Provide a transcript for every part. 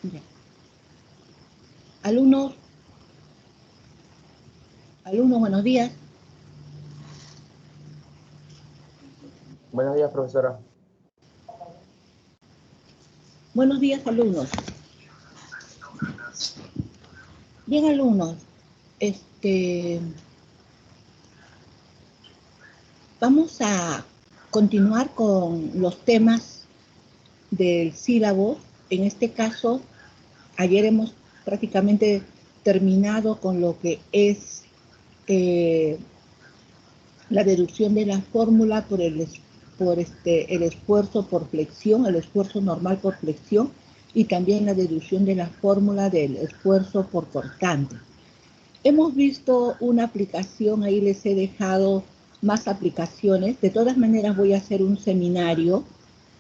Ya. Alumnos, buenos días. Buenos días, profesora. Buenos días, alumnos. Bien, alumnos, vamos a continuar con los temas del sílabo. En este caso, ayer hemos prácticamente terminado con lo que es la deducción de la fórmula por el esfuerzo por flexión, el esfuerzo normal por flexión, y también la deducción de la fórmula del esfuerzo por cortante. Hemos visto una aplicación, ahí les he dejado más aplicaciones. De todas maneras voy a hacer un seminario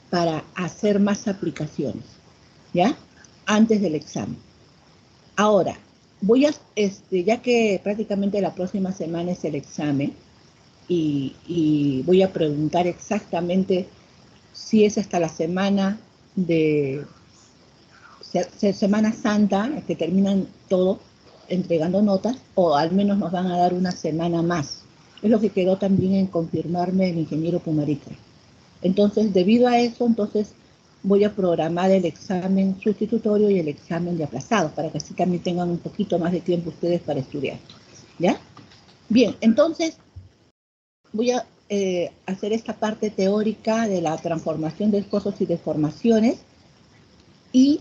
para hacer más aplicaciones, ¿ya? Antes del examen. Ahora, voy a, ya que prácticamente la próxima semana es el examen, y voy a preguntar exactamente si es hasta la semana de Semana Santa, que terminan todo entregando notas, o al menos nos van a dar una semana más. Es lo que quedó también en confirmarme el ingeniero Pumarica. Entonces, debido a eso, entonces voy a programar el examen sustitutorio y el examen de aplazados, para que así también tengan un poquito más de tiempo ustedes para estudiar. ¿Ya? Bien, entonces voy a hacer esta parte teórica de la transformación de esfuerzos y deformaciones, y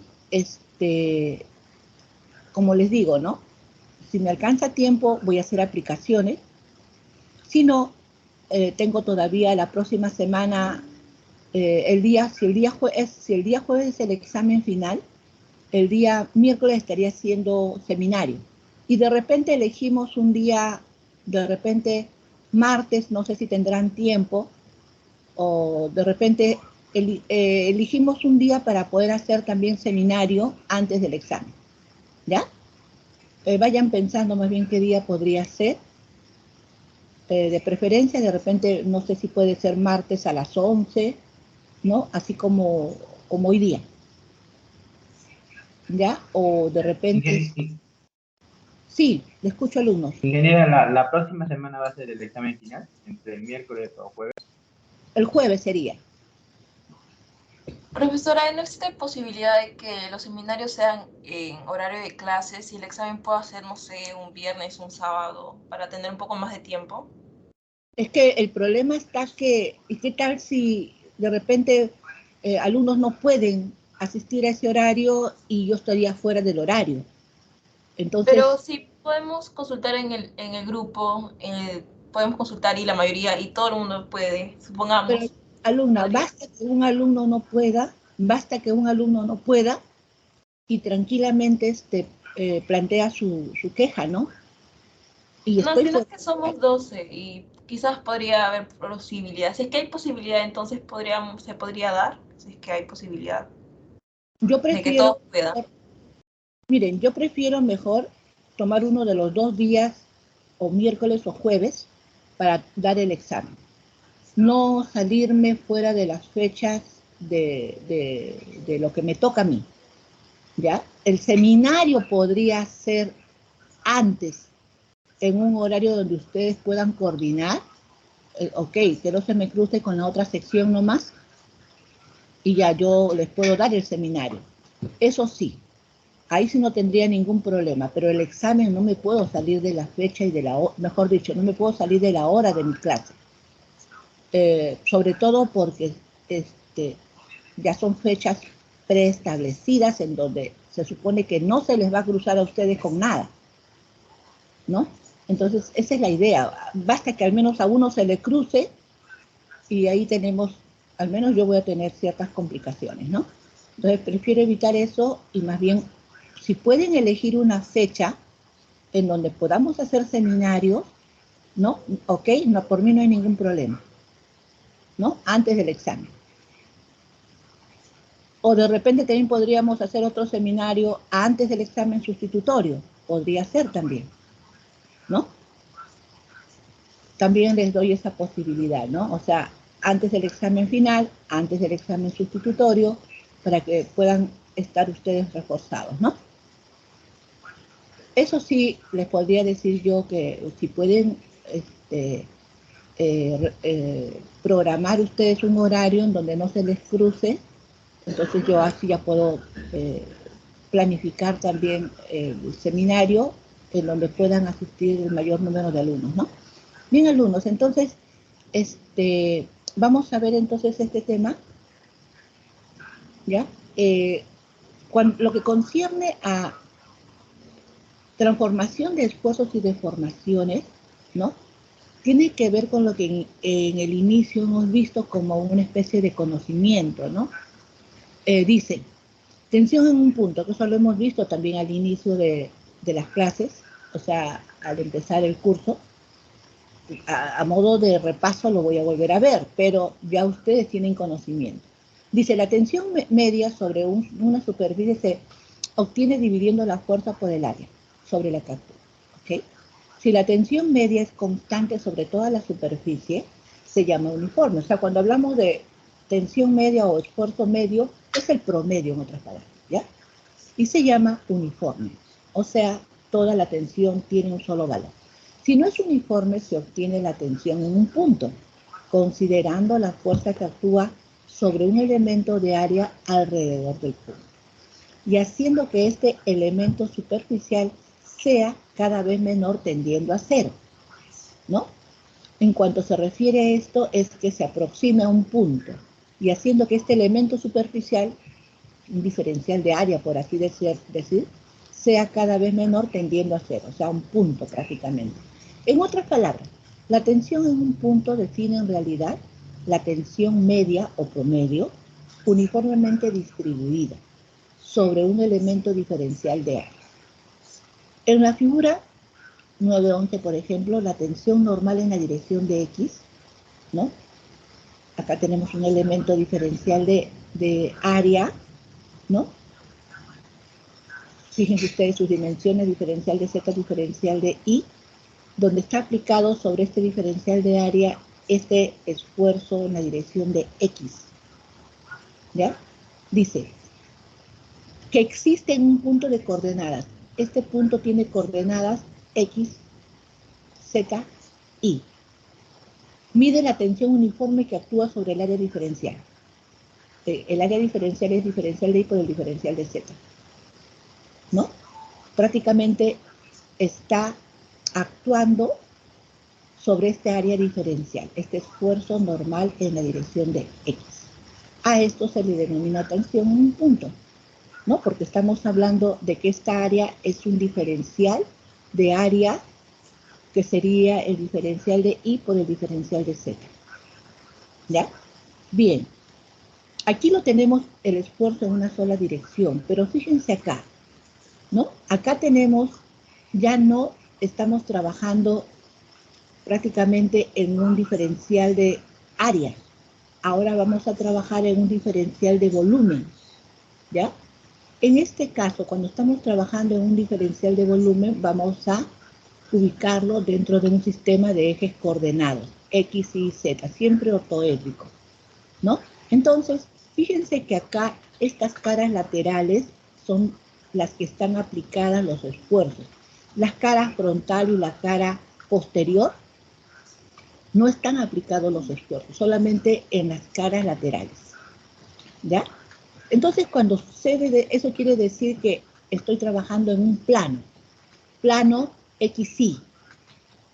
como les digo, ¿no? Si me alcanza tiempo, voy a hacer aplicaciones. Si no, tengo todavía la próxima semana, si el día jueves es el examen final, el día miércoles estaría haciendo seminario. Y de repente elegimos un día, de repente martes, no sé si tendrán tiempo, o de repente elegimos un día para poder hacer también seminario antes del examen. ¿Ya? Vayan pensando más bien qué día podría ser. De preferencia, de repente, no sé si puede ser martes a las 11, ¿no? Así como hoy día, ¿ya? O de repente, sí, le escucho, alumnos. Ingeniera, la próxima semana va a ser el examen final, entre el miércoles o jueves. El jueves sería. Profesora, ¿no existe posibilidad de que los seminarios sean en horario de clases y el examen pueda ser, no sé, un viernes, un sábado, para tener un poco más de tiempo? Es que el problema está que, ¿y qué tal si de repente alumnos no pueden asistir a ese horario y yo estaría fuera del horario? Entonces, pero si podemos consultar en el grupo, podemos consultar y la mayoría, y todo el mundo puede, supongamos. pero alumna, ¿podría? basta que un alumno no pueda y tranquilamente plantea su queja, ¿no? Y No, estoy sino fuera. que somos 12 y quizás podría haber posibilidad. Si es que hay posibilidad, entonces se podría dar, si es que hay posibilidad Yo de que prefiero, todos puedan. miren, yo prefiero mejor tomar uno de los 2 días, o miércoles o jueves, para dar el examen. No salirme fuera de las fechas de lo que me toca a mí, ¿ya? El seminario podría ser antes, en un horario donde ustedes puedan coordinar, ok, que no se me cruce con la otra sección nomás, y ya yo les puedo dar el seminario. Eso sí, ahí sí no tendría ningún problema, pero el examen no me puedo salir de la fecha y de la hora, mejor dicho, no me puedo salir de la hora de mi clase. Sobre todo porque ya son fechas preestablecidas en donde se supone que no se les va a cruzar a ustedes con nada, ¿no? Entonces, esa es la idea. Basta que al menos a uno se le cruce y ahí tenemos, al menos yo voy a tener ciertas complicaciones, ¿no? Entonces, prefiero evitar eso y más bien, si pueden elegir una fecha en donde podamos hacer seminarios, ¿no? Ok, no, por mí no hay ningún problema, ¿no? Antes del examen. O de repente también podríamos hacer otro seminario antes del examen sustitutorio. Podría ser también, ¿no? También les doy esa posibilidad, ¿no? O sea, antes del examen final, antes del examen sustitutorio, para que puedan estar ustedes reforzados, ¿no? Eso sí, les podría decir yo que si pueden programar ustedes un horario en donde no se les cruce, entonces yo así ya puedo planificar también el seminario en donde puedan asistir el mayor número de alumnos, ¿no? Bien, alumnos, entonces, vamos a ver entonces este tema, ¿ya? Lo que concierne a transformación de esfuerzos y deformaciones, ¿no? Tiene que ver con lo que en el inicio hemos visto como una especie de conocimiento, ¿no? Dice, tensión en un punto, que eso lo hemos visto también al inicio de las clases, o sea, al empezar el curso. A modo de repaso lo voy a volver a ver, pero ya ustedes tienen conocimiento. Dice, la tensión media sobre una superficie se obtiene dividiendo la fuerza por el área sobre la que actúa, ¿ok? Si la tensión media es constante sobre toda la superficie, se llama uniforme. O sea, cuando hablamos de tensión media o esfuerzo medio, es el promedio, en otras palabras, ¿ya? Y se llama uniforme. O sea, toda la tensión tiene un solo valor. Si no es uniforme, se obtiene la tensión en un punto, considerando la fuerza que actúa sobre un elemento de área alrededor del punto, y haciendo que este elemento superficial sea cada vez menor tendiendo a cero, ¿no? En cuanto se refiere a esto, es que se aproxima a un punto, y haciendo que este elemento superficial, un diferencial de área, por así decir, sea cada vez menor tendiendo a cero, o sea, un punto prácticamente. En otras palabras, la tensión en un punto define en realidad la tensión media o promedio uniformemente distribuida sobre un elemento diferencial de área. En la figura 9.11, por ejemplo, la tensión normal en la dirección de X, ¿no? Acá tenemos un elemento diferencial de área, ¿no? Fíjense ustedes sus dimensiones, diferencial de Z, diferencial de Y, donde está aplicado sobre este diferencial de área este esfuerzo en la dirección de X. ¿Ya? Dice que existe un punto de coordenadas. Este punto tiene coordenadas X, Z, Y. Mide la tensión uniforme que actúa sobre el área diferencial. El área diferencial es diferencial de Y por el diferencial de Z, ¿no? Prácticamente está actuando sobre este área diferencial, este esfuerzo normal en la dirección de X. A esto se le denomina tensión en un punto, ¿no? Porque estamos hablando de que esta área es un diferencial de área que sería el diferencial de Y por el diferencial de Z. ¿Ya? Bien. Aquí lo tenemos el esfuerzo en una sola dirección, pero fíjense acá, ¿no? Acá tenemos, ya no estamos trabajando prácticamente en un diferencial de área. Ahora vamos a trabajar en un diferencial de volumen, ¿ya? En este caso, cuando estamos trabajando en un diferencial de volumen, vamos a ubicarlo dentro de un sistema de ejes coordenados, X, Y, Z, siempre ortoédrico, ¿no? Entonces, fíjense que acá estas caras laterales son las que están aplicadas los esfuerzos. Las caras frontal y la cara posterior no están aplicados los esfuerzos, solamente en las caras laterales, ¿ya? Entonces, cuando sucede, eso quiere decir que estoy trabajando en un plano XY.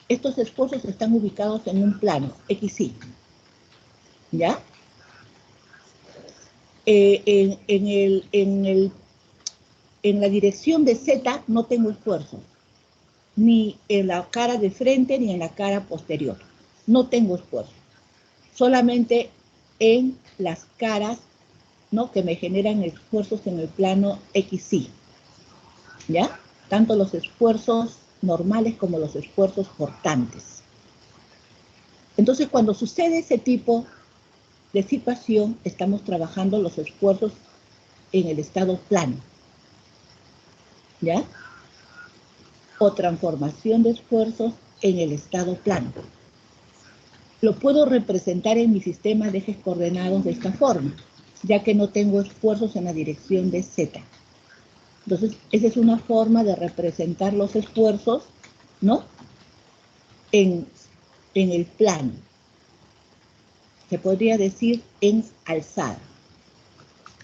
Estos esfuerzos están ubicados en un plano XY, ¿ya? En la dirección de Z no tengo esfuerzo, ni en la cara de frente ni en la cara posterior. No tengo esfuerzo. Solamente en las caras, ¿no?, que me generan esfuerzos en el plano XY, ¿ya? Tanto los esfuerzos normales como los esfuerzos portantes. Entonces, cuando sucede ese tipo de situación, estamos trabajando los esfuerzos en el estado plano, ¿ya? O transformación de esfuerzos en el estado plano. Lo puedo representar en mi sistema de ejes coordenados de esta forma. ya que no tengo esfuerzos en la dirección de Z. Entonces, esa es una forma de representar los esfuerzos, ¿no? En el plano. Se podría decir en alzada.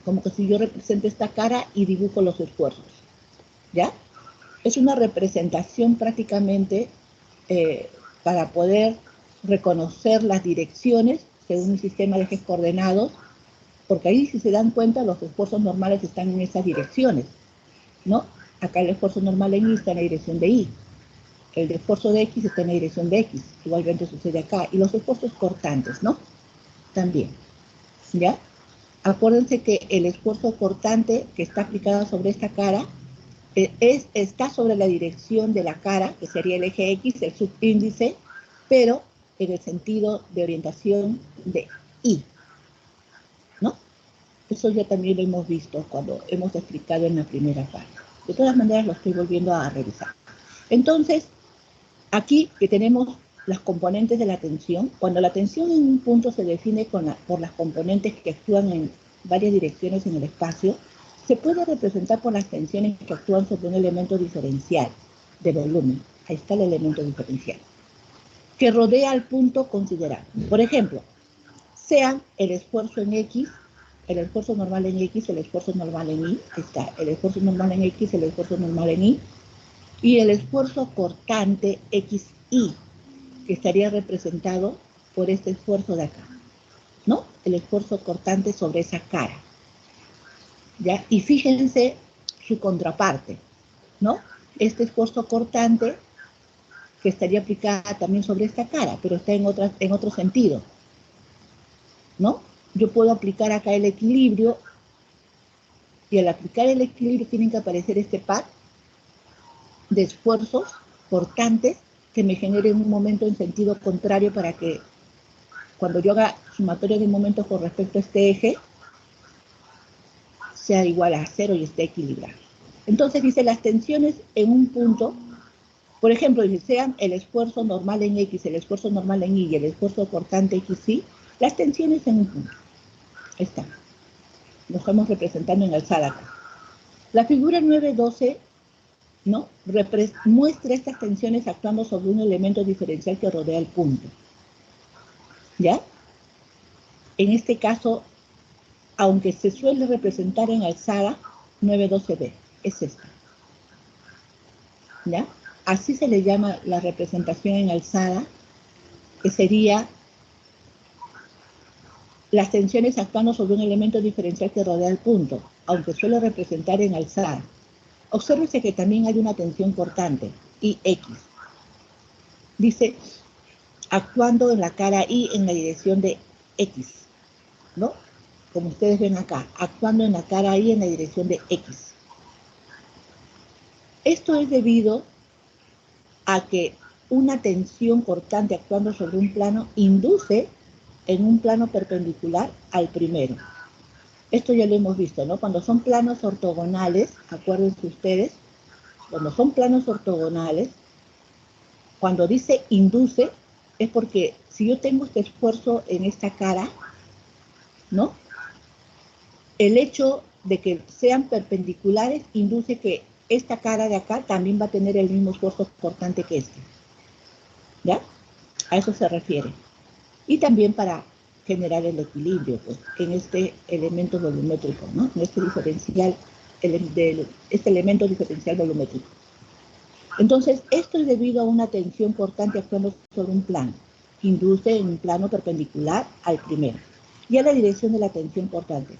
Como que si yo represento esta cara y dibujo los esfuerzos, ¿ya? Es una representación prácticamente para poder reconocer las direcciones según el sistema de ejes coordenados, porque ahí, si se dan cuenta, los esfuerzos normales están en esas direcciones, ¿no? Acá el esfuerzo normal en Y está en la dirección de Y, el esfuerzo de X está en la dirección de X, igualmente sucede acá, y los esfuerzos cortantes, ¿no? También, ¿ya? Acuérdense que el esfuerzo cortante que está aplicado sobre esta cara está sobre la dirección de la cara, que sería el eje X, el subíndice, pero en el sentido de orientación de Y, ¿no? Eso ya también lo hemos visto cuando hemos explicado en la primera parte. De todas maneras, lo estoy volviendo a revisar. Entonces, aquí que tenemos las componentes de la tensión, cuando la tensión en un punto se define por las componentes que actúan en varias direcciones en el espacio, se puede representar por las tensiones que actúan sobre un elemento diferencial de volumen. Ahí está el elemento diferencial, que rodea al punto considerado. Por ejemplo, sean el esfuerzo en X, el esfuerzo normal en X, el esfuerzo normal en Y, ahí está, el esfuerzo normal en X, el esfuerzo normal en Y, y el esfuerzo cortante XY, que estaría representado por este esfuerzo de acá, ¿no? El esfuerzo cortante sobre esa cara, ¿ya? Y fíjense su contraparte, ¿no? Este esfuerzo cortante que estaría aplicada también sobre esta cara, pero está en otro sentido, ¿no? Yo puedo aplicar acá el equilibrio, y al aplicar el equilibrio tienen que aparecer este par de esfuerzos cortantes que me generen un momento en sentido contrario para que cuando yo haga sumatoria de momentos con respecto a este eje sea igual a 0 y esté equilibrado. Entonces dice las tensiones en un punto, por ejemplo, si sean el esfuerzo normal en X, el esfuerzo normal en Y y el esfuerzo cortante XY, las tensiones en un punto. Ahí está. Lo estamos representando en alzada acá. La figura 9.12, ¿no? Muestra estas tensiones actuando sobre un elemento diferencial que rodea el punto. ¿Ya? En este caso, aunque se suele representar en alzada, 9.12b, es esta. ¿Ya? Así se le llama la representación en alzada, que sería las tensiones actuando sobre un elemento diferencial que rodea el punto, aunque suele representar en alzada. Obsérvese que también hay una tensión cortante, IX. Dice, actuando en la cara Y en la dirección de X, ¿no? Como ustedes ven acá, actuando en la cara Y en la dirección de X. Esto es debido a que una tensión cortante actuando sobre un plano induce en un plano perpendicular al primero. Esto ya lo hemos visto, ¿no? Cuando son planos ortogonales, acuérdense ustedes, cuando son planos ortogonales, cuando dice induce, es porque si yo tengo este esfuerzo en esta cara, ¿no? El hecho de que sean perpendiculares induce que esta cara de acá también va a tener el mismo esfuerzo cortante que este. ¿Ya? A eso se refiere. Y también para generar el equilibrio, pues, en este elemento volumétrico, ¿no? En este diferencial, este elemento diferencial volumétrico. Entonces, esto es debido a una tensión cortante actuando sobre un plano, que induce en un plano perpendicular al primero, y a la dirección de la tensión cortante.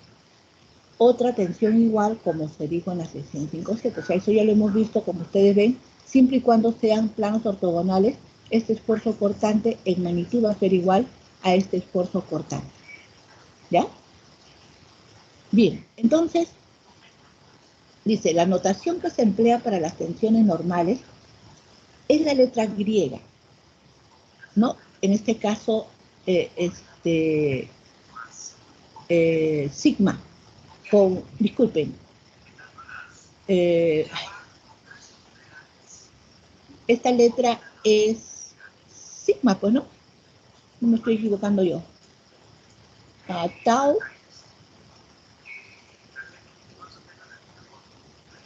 Otra tensión igual, como se dijo en la sección 5.7, o sea, eso ya lo hemos visto, como ustedes ven, siempre y cuando sean planos ortogonales, este esfuerzo cortante en magnitud va a ser igual a este esfuerzo cortante. ¿Ya? Bien, entonces, dice, la notación que se emplea para las tensiones normales es la letra griega, ¿no? En este caso, sigma, disculpen, esta letra es sigma, pues, ¿no? No me estoy equivocando yo. Tau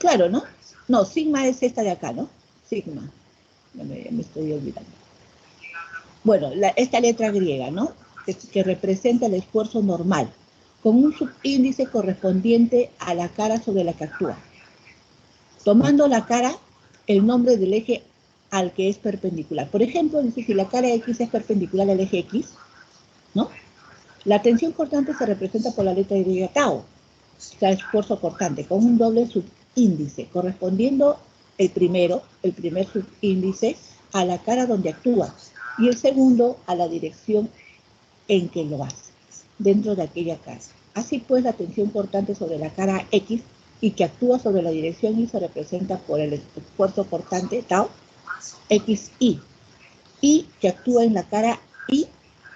Claro, ¿no? No, sigma es esta de acá, ¿no? Sigma. Ya me estoy olvidando. Bueno, esta letra griega, ¿no? Que representa el esfuerzo normal, con un subíndice correspondiente a la cara sobre la que actúa. Tomando la cara, el nombre del eje al que es perpendicular. Por ejemplo, dice, si la cara X es perpendicular al eje X, ¿no? La tensión cortante se representa por la letra griega tau, o sea, esfuerzo cortante, con un doble subíndice, correspondiendo el primer subíndice a la cara donde actúa y el segundo a la dirección en que lo hace, dentro de aquella cara. Así pues, la tensión cortante sobre la cara X y que actúa sobre la dirección Y se representa por el esfuerzo cortante tau, XY, y que actúa en la cara Y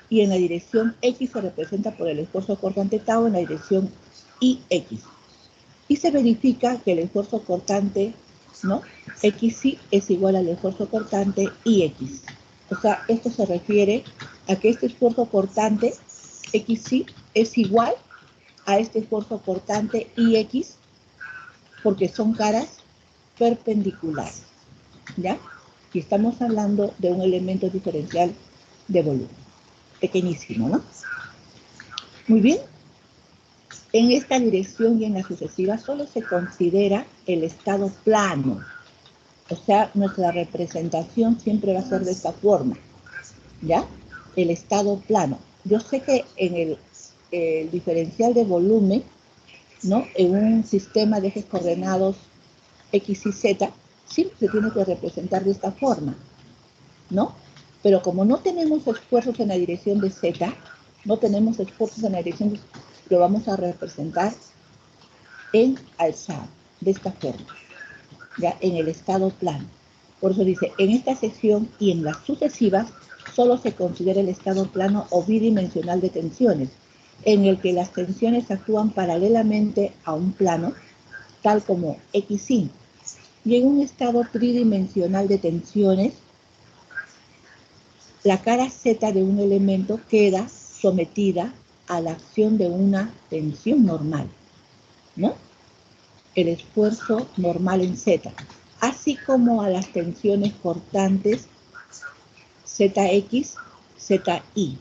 y en la dirección X se representa por el esfuerzo cortante tau en la dirección IX. Y se verifica que el esfuerzo cortante, ¿no? XY es igual al esfuerzo cortante IX. O sea, esto se refiere a que este esfuerzo cortante XY es igual a este esfuerzo cortante IX porque son caras perpendiculares, ¿ya? Y estamos hablando de un elemento diferencial de volumen. Pequeñísimo, ¿no? Muy bien. En esta dirección y en la sucesiva solo se considera el estado plano. O sea, nuestra representación siempre va a ser de esta forma, ¿ya? El estado plano. Yo sé que en el diferencial de volumen, ¿no? En un sistema de ejes coordenados X y Z, siempre se tiene que representar de esta forma, ¿no? Pero como no tenemos esfuerzos en la dirección de Z, no tenemos esfuerzos en la dirección de... Lo vamos a representar en alzado, de esta forma, ya en el estado plano. Por eso dice, en esta sección y en las sucesivas, solo se considera el estado plano o bidimensional de tensiones, en el que las tensiones actúan paralelamente a un plano, tal como XY. Y en un estado tridimensional de tensiones, la cara Z de un elemento queda sometida a la acción de una tensión normal, ¿no? El esfuerzo normal en Z, así como a las tensiones cortantes ZX, ZY,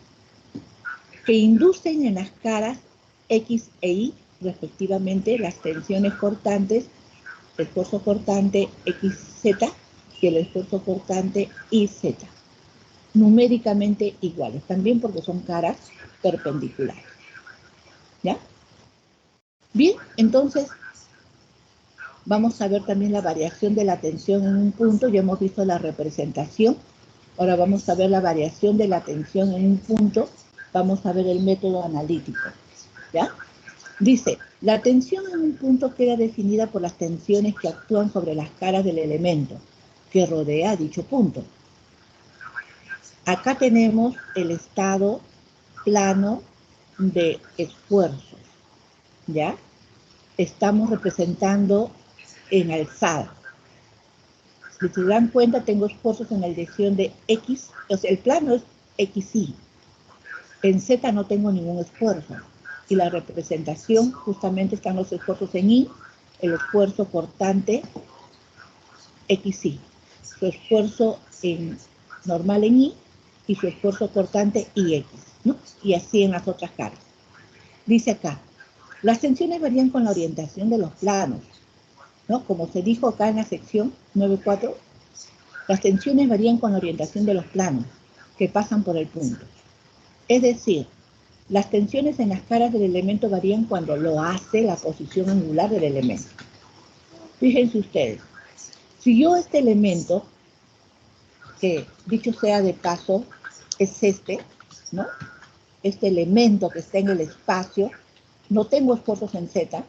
que inducen en las caras X e Y, respectivamente, las tensiones cortantes, el esfuerzo cortante XZ y el esfuerzo cortante YZ. Numéricamente iguales, también porque son caras perpendiculares. ¿Ya? Bien, entonces vamos a ver también la variación de la tensión en un punto. Ya hemos visto la representación. Ahora vamos a ver la variación de la tensión en un punto. Vamos a ver el método analítico. ¿Ya? Dice, la tensión en un punto queda definida por las tensiones que actúan sobre las caras del elemento que rodea dicho punto. Acá tenemos el estado plano de esfuerzos, ¿ya? Estamos representando en alzada. Si se dan cuenta, tengo esfuerzos en la dirección de X, o sea, el plano es XY. En Z no tengo ningún esfuerzo. Y la representación, justamente están los esfuerzos en Y, el esfuerzo cortante XY, su esfuerzo normal en Y, y su esfuerzo cortante IX, ¿no? Y así en las otras caras. Dice acá, las tensiones varían con la orientación de los planos, ¿no? Como se dijo acá en la sección 9.4, las tensiones varían con la orientación de los planos que pasan por el punto. Es decir, las tensiones en las caras del elemento varían cuando lo hace la posición angular del elemento. Fíjense ustedes, si yo este elemento, que dicho sea de paso, es este, ¿no? Este elemento que está en el espacio, no tengo esfuerzos en Z,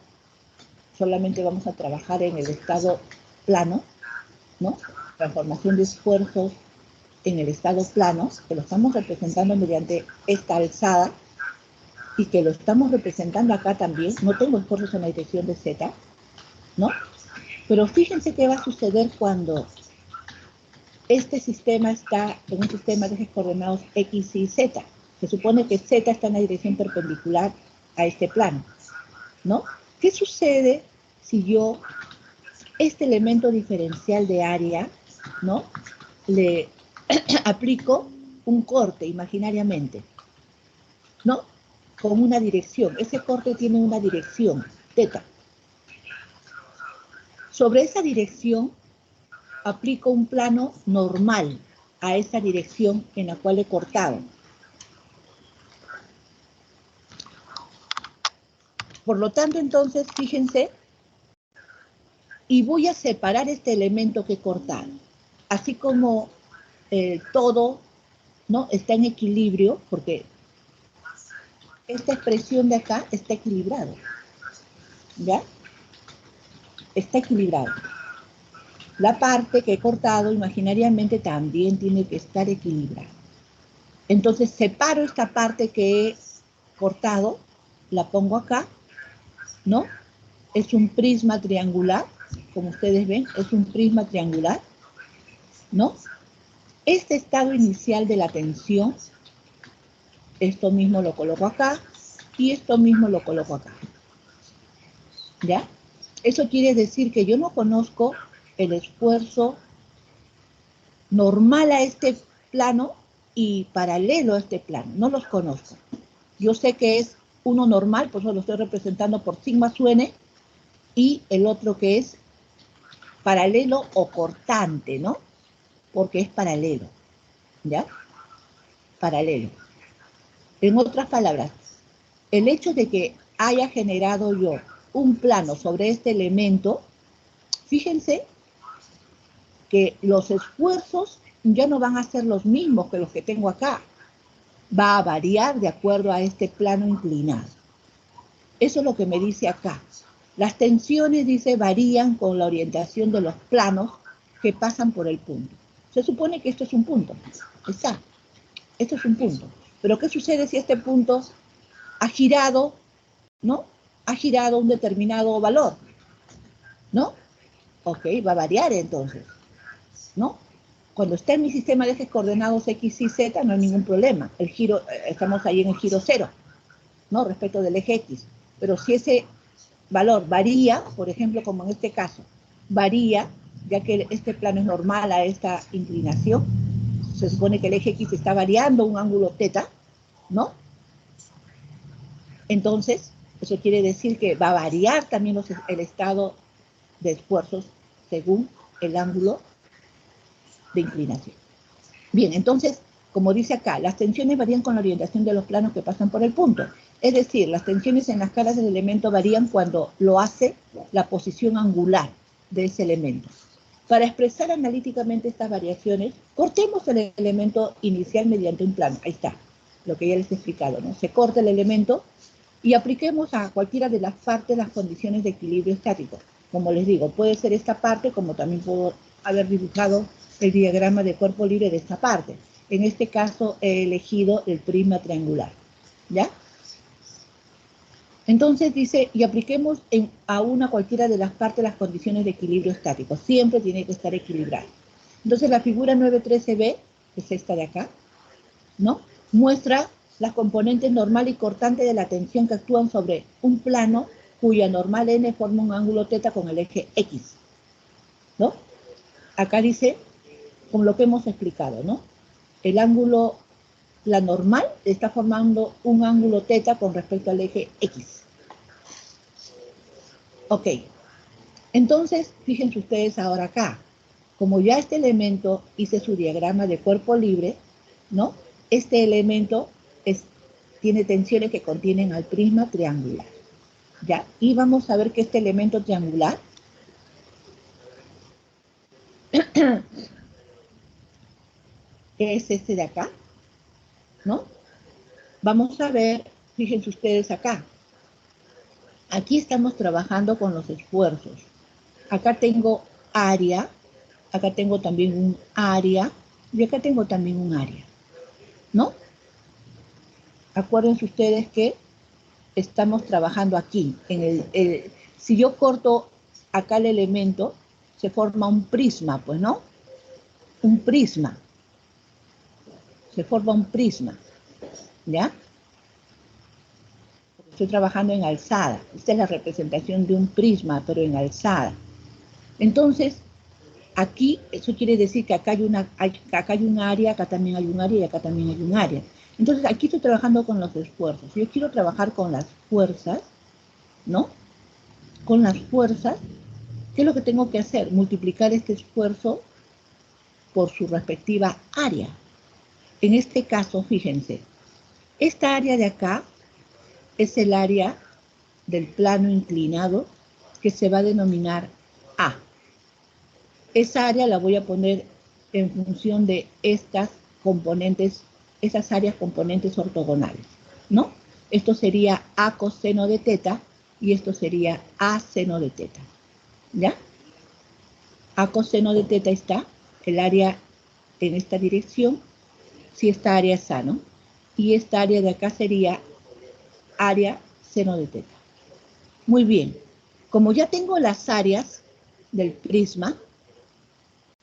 solamente vamos a trabajar en el estado plano, ¿no? Transformación de esfuerzos en el estado plano, que lo estamos representando mediante esta alzada, y que lo estamos representando acá también, no tengo esfuerzos en la dirección de Z, ¿no? Pero fíjense qué va a suceder cuando este sistema está en un sistema de ejes coordenados X y Z. Se supone que Z está en la dirección perpendicular a este plano, ¿no? ¿Qué sucede si yo este elemento diferencial de área, ¿no? Le aplico un corte imaginariamente, ¿no? Con una dirección. Ese corte tiene una dirección, teta. Sobre esa dirección aplico un plano normal a esa dirección en la cual he cortado. Por lo tanto, entonces, fíjense, y voy a separar este elemento que he cortado. Así como todo, ¿no?, está en equilibrio, porque esta expresión de acá está equilibrado, ¿ya? Está equilibrado. La parte que he cortado imaginariamente también tiene que estar equilibrada. Entonces separo esta parte que he cortado, la pongo acá, ¿no? Es un prisma triangular, como ustedes ven, es un prisma triangular, ¿no? Este estado inicial de la tensión, esto mismo lo coloco acá, y esto mismo lo coloco acá, ¿ya? Eso quiere decir que yo no conozco el esfuerzo normal a este plano y paralelo a este plano, no los conozco. Yo sé que es uno normal, por eso lo estoy representando por sigma su n, y el otro que es paralelo o cortante, ¿no? Porque es paralelo, ¿ya? Paralelo. En otras palabras, el hecho de que haya generado yo un plano sobre este elemento, fíjense que los esfuerzos ya no van a ser los mismos que los que tengo acá. Va a variar de acuerdo a este plano inclinado. Eso es lo que me dice acá. Las tensiones, dice, varían con la orientación de los planos que pasan por el punto. Se supone que esto es un punto. Está. Esto es un punto. Pero ¿qué sucede si este punto ha girado, ¿no? Ha girado un determinado valor, ¿no? Ok, va a variar entonces, ¿no? Cuando está en mi sistema de ejes coordenados X, Y, Z, no hay ningún problema. El giro, estamos ahí en el giro cero, ¿no? Respecto del eje X. Pero si ese valor varía, por ejemplo, como en este caso, varía, ya que este plano es normal a esta inclinación, se supone que el eje X está variando un ángulo teta, ¿no? Entonces, eso quiere decir que va a variar también el estado de esfuerzos según el ángulo de inclinación. Bien, entonces, como dice acá, las tensiones varían con la orientación de los planos que pasan por el punto. Es decir, las tensiones en las caras del elemento varían cuando lo hace la posición angular de ese elemento. Para expresar analíticamente estas variaciones, cortemos el elemento inicial mediante un plano. Ahí está, lo que ya les he explicado, ¿no? Se corta el elemento y apliquemos a cualquiera de las partes las condiciones de equilibrio estático. Como les digo, puede ser esta parte, como también puedo haber dibujado el diagrama de cuerpo libre de esta parte. En este caso he elegido el prisma triangular, ¿ya? Entonces dice, y apliquemos a una cualquiera de las partes las condiciones de equilibrio estático. Siempre tiene que estar equilibrado. Entonces la figura 913b, que es esta de acá, ¿no? Muestra las componentes normal y cortante de la tensión que actúan sobre un plano cuya normal n forma un ángulo teta con el eje X, ¿no? Acá dice, como lo que hemos explicado, ¿no? El ángulo, la normal, está formando un ángulo teta con respecto al eje X. Ok. Entonces, fíjense ustedes ahora acá. Como ya este elemento hice su diagrama de cuerpo libre, ¿no? Este elemento tiene tensiones que contienen al prisma triangular, ¿ya? Y vamos a ver que este elemento triangular es este de acá, ¿no? Vamos a ver, fíjense ustedes acá. Aquí estamos trabajando con los esfuerzos. Acá tengo área, acá tengo también un área, y acá tengo también un área, ¿no? Acuérdense ustedes que estamos trabajando aquí. Si yo corto acá el elemento, se forma un prisma, pues, ¿no? Un prisma. Se forma un prisma, ¿ya? Estoy trabajando en alzada. Esta es la representación de un prisma, pero en alzada. Entonces, aquí, eso quiere decir que acá hay un área, acá también hay un área y acá también hay un área. Entonces, aquí estoy trabajando con los esfuerzos. Si yo quiero trabajar con las fuerzas, ¿no? Con las fuerzas, ¿qué es lo que tengo que hacer? Multiplicar este esfuerzo por su respectiva área. En este caso, fíjense, esta área de acá es el área del plano inclinado que se va a denominar A. Esa área la voy a poner en función de estas componentes, esas áreas componentes ortogonales, ¿no? Esto sería A coseno de teta y esto sería A seno de teta, ¿ya? A coseno de teta está el área en esta dirección, si esta área es A, ¿no? Y esta área de acá sería área seno de teta. Muy bien, como ya tengo las áreas del prisma,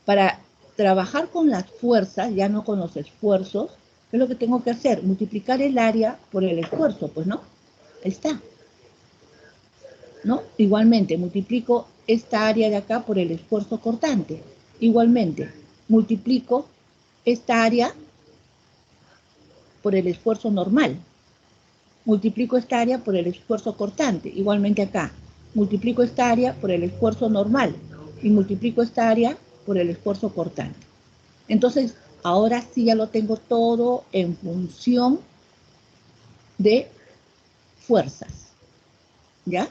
para trabajar con las fuerzas, ya no con los esfuerzos, ¿qué es lo que tengo que hacer? Multiplicar el área por el esfuerzo, pues no, ahí está, ¿no? Igualmente, multiplico esta área de acá por el esfuerzo cortante. Igualmente, multiplico esta área por el esfuerzo normal. Multiplico esta área por el esfuerzo cortante. Igualmente acá, multiplico esta área por el esfuerzo normal y multiplico esta área por el esfuerzo cortante. Entonces, ahora sí ya lo tengo todo en función de fuerzas, ¿ya?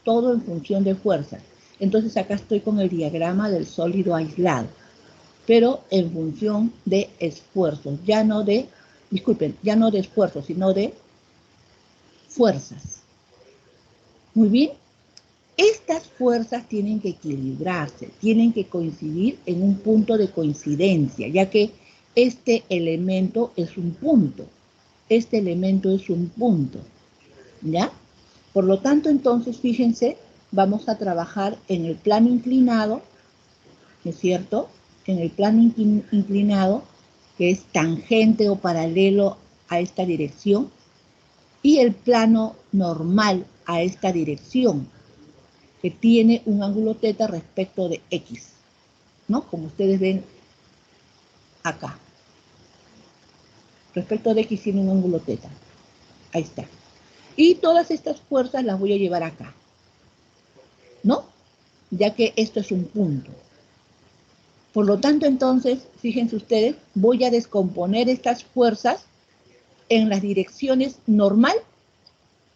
Todo en función de fuerzas. Entonces acá estoy con el diagrama del sólido aislado, pero en función de esfuerzos, ya no de, disculpen, ya no de esfuerzos, sino de fuerzas. Muy bien. Estas fuerzas tienen que equilibrarse, tienen que coincidir en un punto de coincidencia, ya que este elemento es un punto. Este elemento es un punto, ¿ya? Por lo tanto, entonces, fíjense, vamos a trabajar en el plano inclinado, ¿no es cierto? En el plano inclinado, que es tangente o paralelo a esta dirección, y el plano normal a esta dirección, que tiene un ángulo teta respecto de X, ¿no? Como ustedes ven acá. Respecto de X tiene un ángulo teta. Ahí está. Y todas estas fuerzas las voy a llevar acá, ¿no? Ya que esto es un punto. Por lo tanto, entonces, fíjense ustedes, voy a descomponer estas fuerzas en las direcciones normal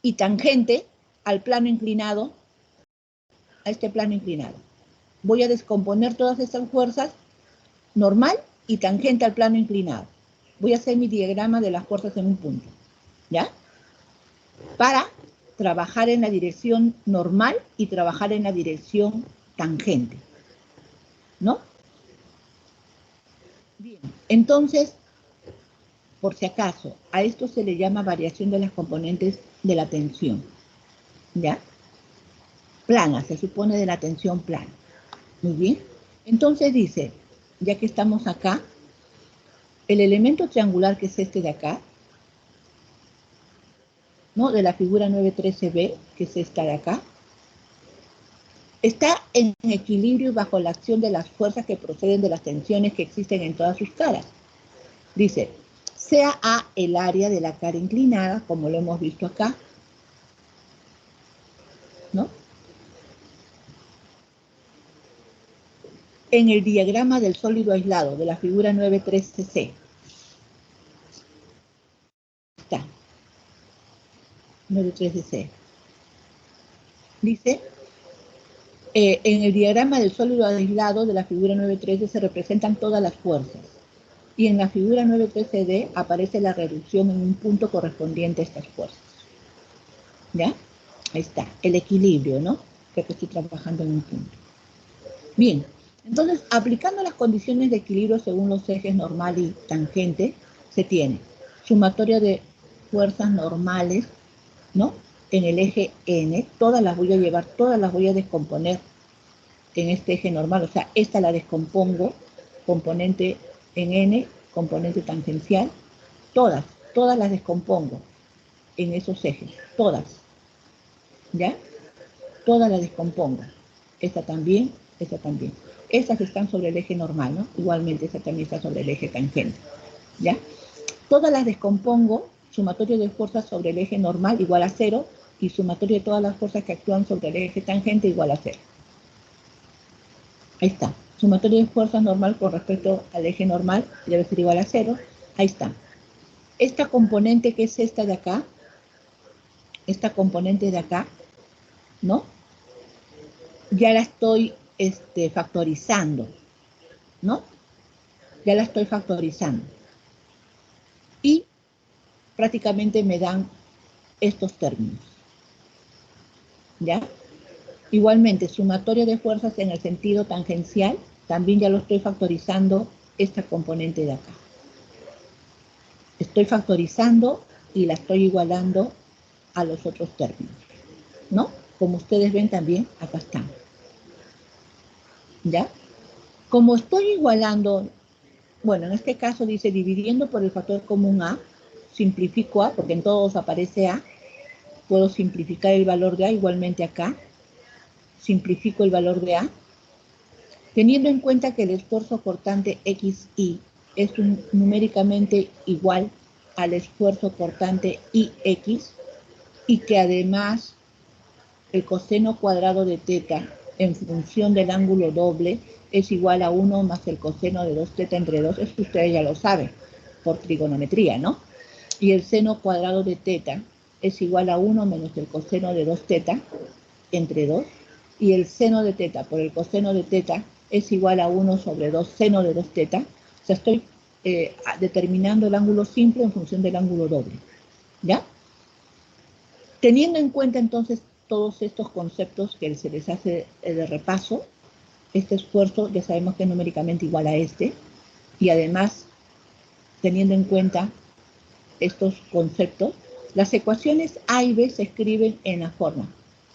y tangente al plano inclinado, a este plano inclinado. Voy a descomponer todas estas fuerzas normal y tangente al plano inclinado. Voy a hacer mi diagrama de las fuerzas en un punto, ¿ya? Para trabajar en la dirección normal y trabajar en la dirección tangente, ¿no? Bien, entonces, por si acaso, a esto se le llama variación de las componentes de la tensión, ¿ya? Plana, se supone de la tensión plana. Muy bien. Entonces dice, ya que estamos acá, el elemento triangular que es este de acá, ¿no? De la figura 913b, que es esta de acá, está en equilibrio bajo la acción de las fuerzas que proceden de las tensiones que existen en todas sus caras. Dice, sea A el área de la cara inclinada, como lo hemos visto acá, ¿no? En el diagrama del sólido aislado de la figura 913c. Está. 913c. Dice, en el diagrama del sólido aislado de la figura 913 se representan todas las fuerzas. Y en la figura 913d aparece la reducción en un punto correspondiente a estas fuerzas. ¿Ya? Ahí está, el equilibrio, ¿no? Que estoy trabajando en un punto. Bien, entonces, aplicando las condiciones de equilibrio según los ejes normal y tangente, se tiene sumatoria de fuerzas normales, ¿no? En el eje N, todas las voy a llevar, todas las voy a descomponer en este eje normal, o sea, esta la descompongo, componente en N, componente tangencial, todas las descompongo en esos ejes, todas, ¿ya? Todas las descompongo. Esta también, esta también. Estas están sobre el eje normal, ¿no? Igualmente esta también está sobre el eje tangente, ¿ya? Todas las descompongo, sumatorio de fuerzas sobre el eje normal igual a 0, y sumatorio de todas las fuerzas que actúan sobre el eje tangente igual a 0. Ahí está. Sumatorio de fuerzas normal con respecto al eje normal debe ser igual a 0. Ahí está. Esta componente que es esta de acá, esta componente de acá, ¿no? Ya la estoy factorizando, ¿no? Ya la estoy factorizando. Y prácticamente me dan estos términos, ¿ya? Igualmente, sumatorio de fuerzas en el sentido tangencial, también ya lo estoy factorizando esta componente de acá. Estoy factorizando y la estoy igualando a los otros términos, ¿no? Como ustedes ven también, acá están. ¿Ya? Como estoy igualando, bueno, en este caso dice dividiendo por el factor común A, simplifico A, porque en todos aparece A, puedo simplificar el valor de A, igualmente acá, simplifico el valor de A, teniendo en cuenta que el esfuerzo cortante XY es numéricamente igual al esfuerzo cortante IX, y que además el coseno cuadrado de teta en función del ángulo doble es igual a 1 más el coseno de 2 teta entre 2, es que ustedes ya lo saben, por trigonometría, ¿no? Y el seno cuadrado de teta es igual a 1 menos el coseno de 2 teta entre 2, y el seno de teta por el coseno de teta es igual a 1 sobre 2 seno de 2 teta. O sea, estoy determinando el ángulo simple en función del ángulo doble, ¿ya? Teniendo en cuenta entonces todos estos conceptos que se les hace de repaso, este esfuerzo ya sabemos que es numéricamente igual a este, y además teniendo en cuenta estos conceptos, las ecuaciones A y B se escriben en la forma.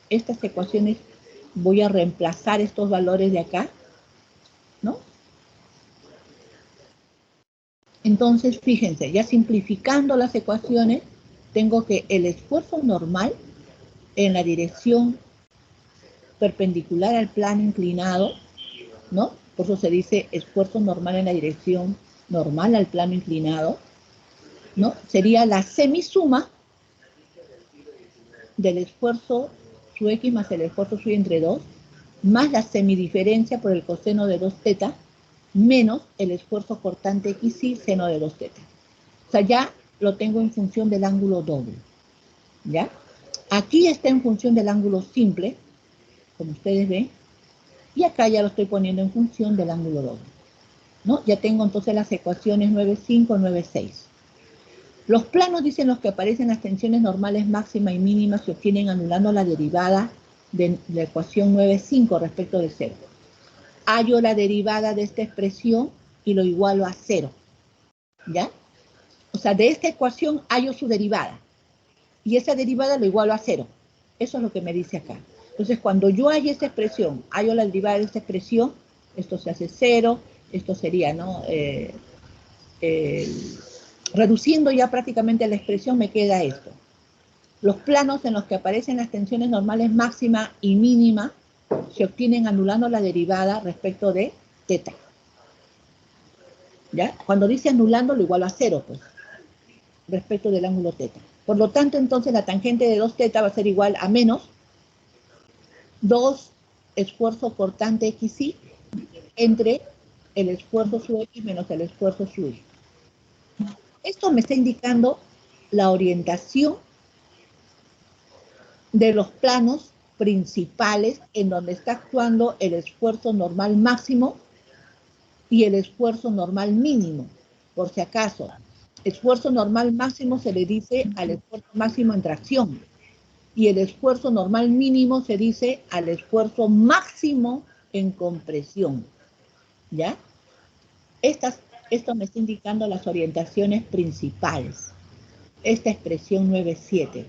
Estas ecuaciones voy a reemplazar estos valores de acá, ¿no? Entonces, fíjense, ya simplificando las ecuaciones, tengo que el esfuerzo normal en la dirección perpendicular al plano inclinado, ¿no? Por eso se dice esfuerzo normal en la dirección normal al plano inclinado, ¿no? Sería la semisuma del esfuerzo su X más el esfuerzo su Y entre 2, más la semidiferencia por el coseno de 2 teta, menos el esfuerzo cortante XY seno de 2 teta. O sea, ya lo tengo en función del ángulo doble, ¿ya? Aquí está en función del ángulo simple, como ustedes ven, y acá ya lo estoy poniendo en función del ángulo doble, ¿no? Ya tengo entonces las ecuaciones 9,5, 9,6. Los planos dicen los que aparecen las tensiones normales máxima y mínima se obtienen anulando la derivada de la ecuación 9,5 respecto de 0. Hallo la derivada de esta expresión y lo igualo a 0, ¿ya? O sea, de esta ecuación hallo su derivada y esa derivada lo igualo a 0. Eso es lo que me dice acá. Entonces, cuando yo hallo esta expresión, hallo la derivada de esta expresión, esto se hace 0, esto sería, ¿no? Reduciendo ya prácticamente la expresión, me queda esto. Los planos en los que aparecen las tensiones normales máxima y mínima se obtienen anulando la derivada respecto de teta. ¿Ya? Cuando dice anulando, lo igualo a 0, pues, respecto del ángulo teta. Por lo tanto, entonces, la tangente de 2 teta va a ser igual a menos 2 esfuerzo cortante XY entre el esfuerzo su X menos el esfuerzo su Y. Esto me está indicando la orientación de los planos principales en donde está actuando el esfuerzo normal máximo y el esfuerzo normal mínimo. Por si acaso, esfuerzo normal máximo se le dice al esfuerzo máximo en tracción y el esfuerzo normal mínimo se dice al esfuerzo máximo en compresión, ¿ya? Esto me está indicando las orientaciones principales. Esta expresión 9,7.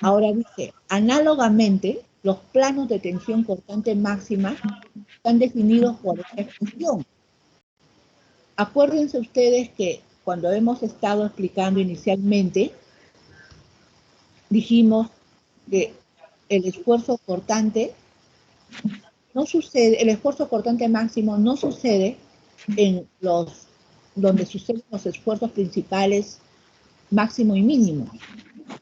Ahora dice, análogamente, los planos de tensión cortante máxima están definidos por esta expresión. Acuérdense ustedes que cuando hemos estado explicando inicialmente, dijimos que el esfuerzo cortante no sucede, el esfuerzo cortante máximo no sucede en donde suceden los esfuerzos principales máximo y mínimo.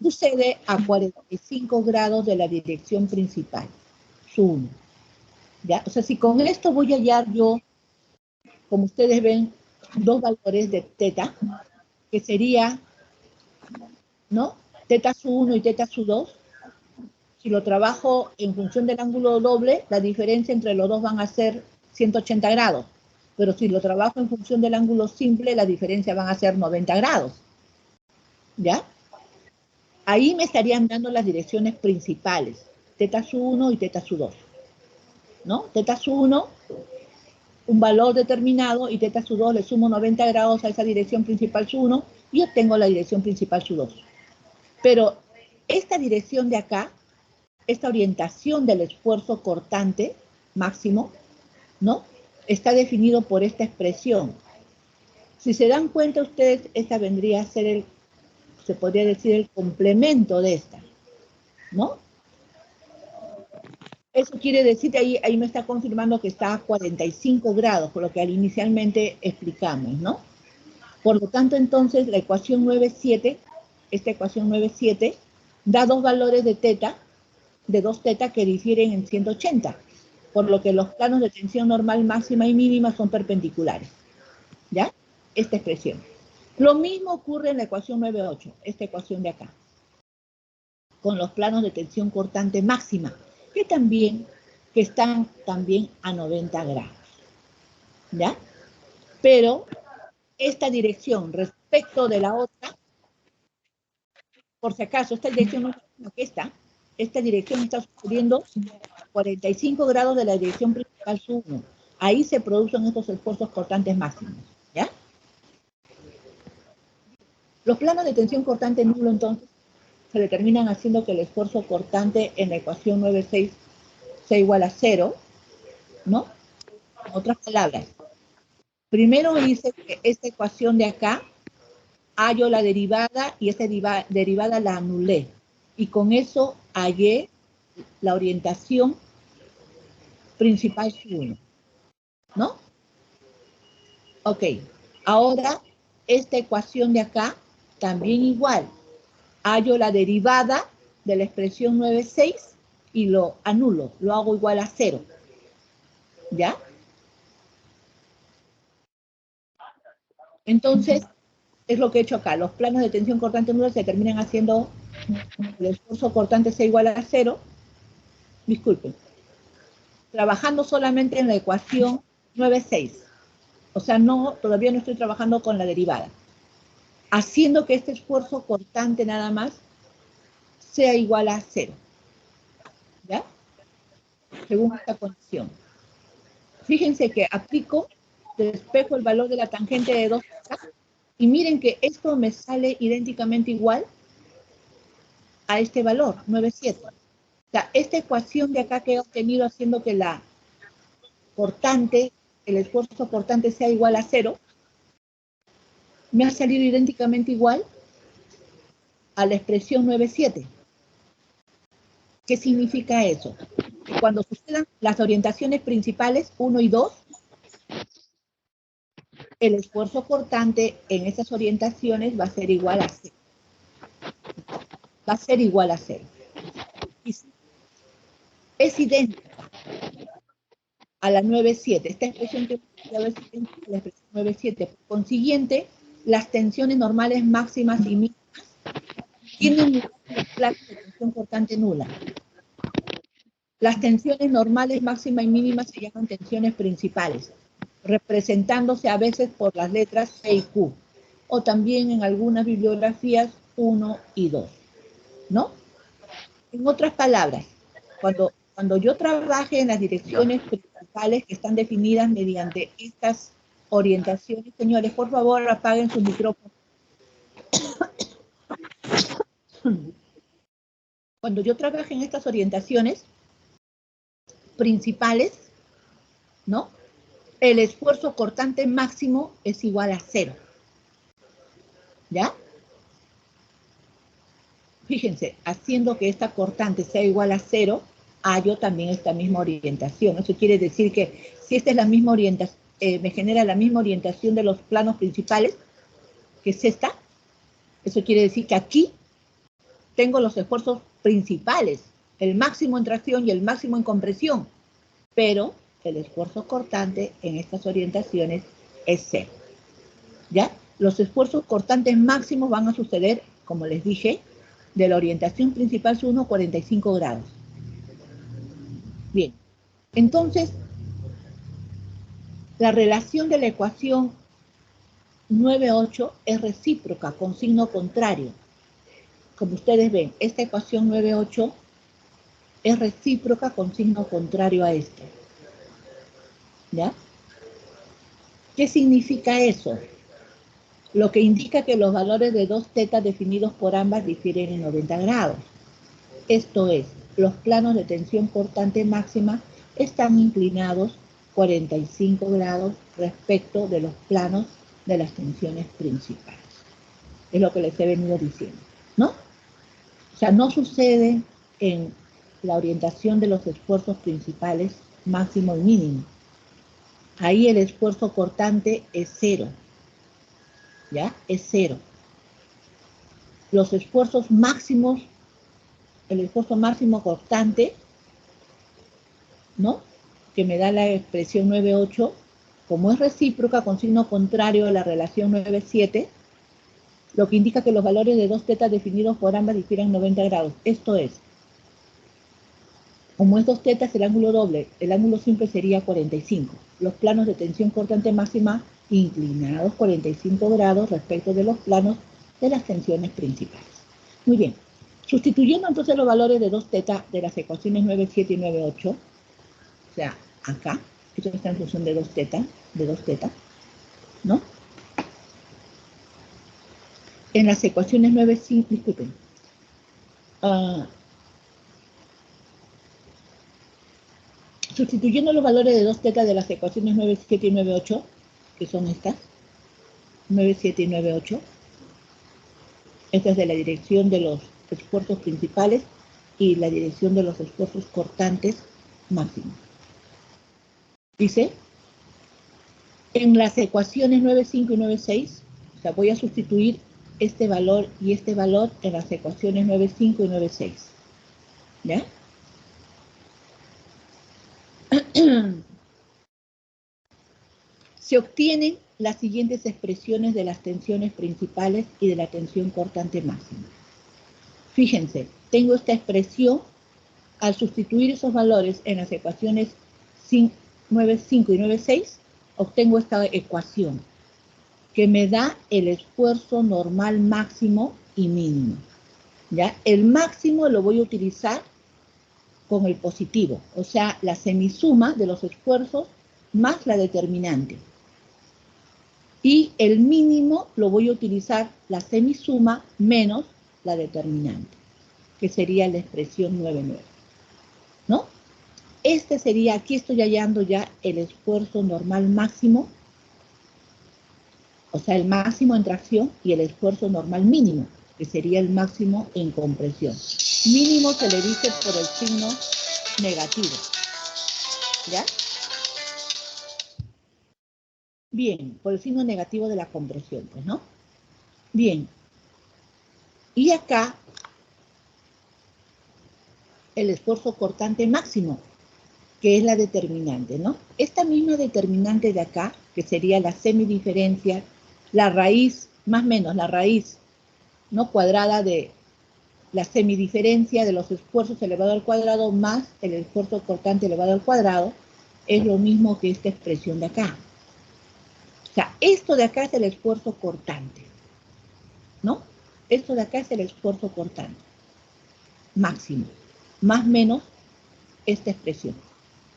Sucede a 45 grados de la dirección principal, su 1. ¿Ya? O sea, si con esto voy a hallar yo, como ustedes ven, dos valores de teta, que sería, ¿no? Teta su 1 y teta su 2. Si lo trabajo en función del ángulo doble, la diferencia entre los dos van a ser 180 grados. Pero si lo trabajo en función del ángulo simple, la diferencia van a ser 90 grados. ¿Ya? Ahí me estarían dando las direcciones principales, teta su 1 y teta su 2. ¿No? Teta su 1, un valor determinado, y teta su 2 le sumo 90 grados a esa dirección principal su 1 y obtengo la dirección principal su 2. Pero esta dirección de acá, esta orientación del esfuerzo cortante máximo, ¿no? Está definido por esta expresión. Si se dan cuenta ustedes, esta vendría a ser se podría decir el complemento de esta, ¿no? Eso quiere decir que ahí me está confirmando que está a 45 grados, por lo que inicialmente explicamos, ¿no? Por lo tanto, entonces, la ecuación 9,7, esta ecuación 9,7, da dos valores de teta, de dos teta que difieren en 180, por lo que los planos de tensión normal máxima y mínima son perpendiculares, ¿ya? Esta expresión. Lo mismo ocurre en la ecuación 9,8, esta ecuación de acá, con los planos de tensión cortante máxima, que están también a 90 grados, ¿ya? Pero esta dirección respecto de la otra, por si acaso, esta dirección no es la misma que esta dirección está sucediendo 45 grados de la dirección principal su 1. Ahí se producen estos esfuerzos cortantes máximos, ¿ya? Los planos de tensión cortante nulo, entonces, se determinan haciendo que el esfuerzo cortante en la ecuación 9,6 sea igual a 0, ¿no? En otras palabras, primero hice que esta ecuación de acá, hallo la derivada y esta derivada la anulé. Y con eso hallé la orientación principal su 1, ¿no? Ok, ahora esta ecuación de acá, también igual. Hallo la derivada de la expresión 9,6 y lo anulo, lo hago igual a 0. ¿Ya? Entonces, es lo que he hecho acá. Los planos de tensión cortante nula se terminan haciendo el esfuerzo cortante sea igual a 0. Disculpen. Trabajando solamente en la ecuación 9,6. O sea, todavía no estoy trabajando con la derivada. Haciendo que este esfuerzo cortante nada más sea igual a 0. ¿Ya? Según esta condición. Fíjense que aplico, despejo el valor de la tangente de 2 y miren que esto me sale idénticamente igual a este valor, 9,7. O sea, esta ecuación de acá que he obtenido haciendo que la cortante, el esfuerzo cortante sea igual a 0, me ha salido idénticamente igual a la expresión 9,7. ¿Qué significa eso? Que cuando sucedan las orientaciones principales 1 y 2, el esfuerzo cortante en esas orientaciones va a ser igual a 0. Va a ser igual a 0. Es idéntica a la 9,7. Esta expresión que voy a ver si es la expresión 9,7. Por consiguiente, las tensiones normales máximas y mínimas tienen lugar en los planos de tensión cortante nula. Las tensiones normales máxima y mínima se llaman tensiones principales, representándose a veces por las letras C y Q, o también en algunas bibliografías 1 y 2, ¿no? En otras palabras, cuando yo trabaje en las direcciones principales que están definidas mediante estas orientaciones, señores, por favor apaguen su micrófono. Cuando yo trabaje en estas orientaciones principales, ¿no? El esfuerzo cortante máximo es igual a 0. ¿Ya? Fíjense, haciendo que esta cortante sea igual a 0, hallo también esta misma orientación. Eso quiere decir que si esta es la misma orientación, me genera la misma orientación de los planos principales, que es esta, eso quiere decir que aquí tengo los esfuerzos principales, el máximo en tracción y el máximo en compresión, pero el esfuerzo cortante en estas orientaciones es cero. ¿Ya? Los esfuerzos cortantes máximos van a suceder, como les dije, de la orientación principal 1, 45 grados. Bien, entonces, la relación de la ecuación 9,8 es recíproca con signo contrario. Como ustedes ven, esta ecuación 9,8 es recíproca con signo contrario a esta. ¿Ya? ¿Qué significa eso? Lo que indica que los valores de 2θ definidos por ambas difieren en 90 grados. Esto es, los planos de tensión cortante máxima están inclinados 45 grados respecto de los planos de las tensiones principales. Es lo que les he venido diciendo, ¿no? O sea, no sucede en la orientación de los esfuerzos principales máximo y mínimo. Ahí el esfuerzo cortante es cero. ¿Ya? Es cero. Los esfuerzos máximos, el esfuerzo máximo cortante, ¿no? Que me da la expresión 9,8, como es recíproca con signo contrario a la relación 9,7, lo que indica que los valores de 2θ definidos por ambas difieren 90 grados. Esto es, como es 2θ es el ángulo doble, el ángulo simple sería 45. Los planos de tensión cortante máxima inclinados 45 grados respecto de los planos de las tensiones principales. Muy bien. Sustituyendo entonces los valores de 2θ de las ecuaciones 9,7 y 9,8, o sea, acá, esto está en función de 2θ, ¿no? En las ecuaciones 9,5, disculpen, sustituyendo los valores de 2θ de las ecuaciones 9,7 y 9,8, que son estas, 9,7 y 9,8, esta es de la dirección de los esfuerzos principales y la dirección de los esfuerzos cortantes máximos. Dice, en las ecuaciones 9,5 y 9,6, o sea, voy a sustituir este valor y este valor en las ecuaciones 9,5 y 9,6. ¿Ya? Se obtienen las siguientes expresiones de las tensiones principales y de la tensión cortante máxima. Fíjense, tengo esta expresión, al sustituir esos valores en las ecuaciones 9,5 y 9,6, obtengo esta ecuación que me da el esfuerzo normal máximo y mínimo. ¿Ya? El máximo lo voy a utilizar con el positivo, o sea, la semisuma de los esfuerzos más la determinante. Y el mínimo lo voy a utilizar la semisuma menos la determinante, que sería la expresión 9,9. ¿No? Este sería, aquí estoy hallando ya el esfuerzo normal máximo, o sea, el máximo en tracción y el esfuerzo normal mínimo, que sería el máximo en compresión. Mínimo se le dice por el signo negativo. ¿Ya? Bien, por el signo negativo de la compresión, pues, ¿no? Bien. Y acá, el esfuerzo cortante máximo, que es la determinante, ¿no? Esta misma determinante de acá, que sería la semidiferencia, la raíz, más o menos, la raíz, ¿no? Cuadrada de la semidiferencia de los esfuerzos elevado al cuadrado más el esfuerzo cortante elevado al cuadrado, es lo mismo que esta expresión de acá. O sea, esto de acá es el esfuerzo cortante, ¿no? Esto de acá es el esfuerzo cortante, máximo, más menos esta expresión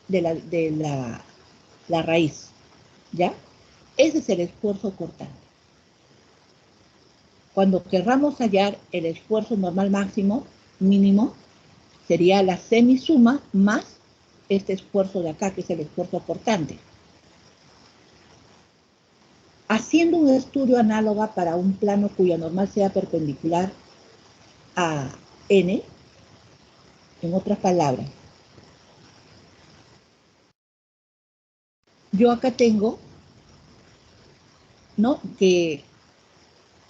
de la raíz, ¿ya? Ese es el esfuerzo cortante. Cuando querramos hallar el esfuerzo normal máximo, mínimo, sería la semisuma más este esfuerzo de acá, que es el esfuerzo cortante. Haciendo un estudio análogo para un plano cuya normal sea perpendicular a n, en otras palabras, yo acá tengo, ¿no? Que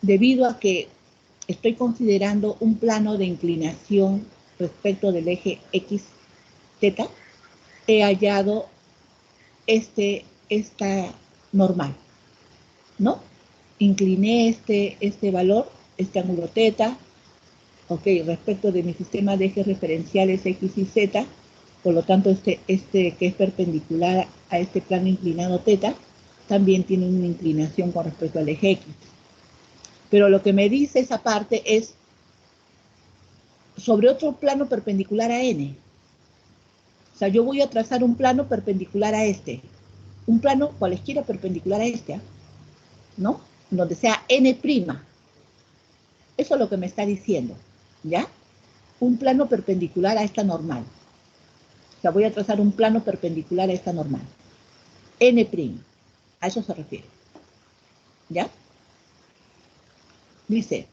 debido a que estoy considerando un plano de inclinación respecto del eje X, teta, he hallado esta normal, ¿no? Incliné este valor, este ángulo teta, ok, respecto de mi sistema de ejes referenciales X y Z, por lo tanto este que es perpendicular a este plano inclinado teta, también tiene una inclinación con respecto al eje X. Pero lo que me dice esa parte es sobre otro plano perpendicular a N. O sea, yo voy a trazar un plano perpendicular a este. Un plano cualesquiera perpendicular a este, ¿no? Donde sea N'. Eso es lo que me está diciendo, ¿ya? Un plano perpendicular a esta normal. O sea, voy a trazar un plano perpendicular a esta normal. N'. A eso se refiere. ¿Ya? Dice,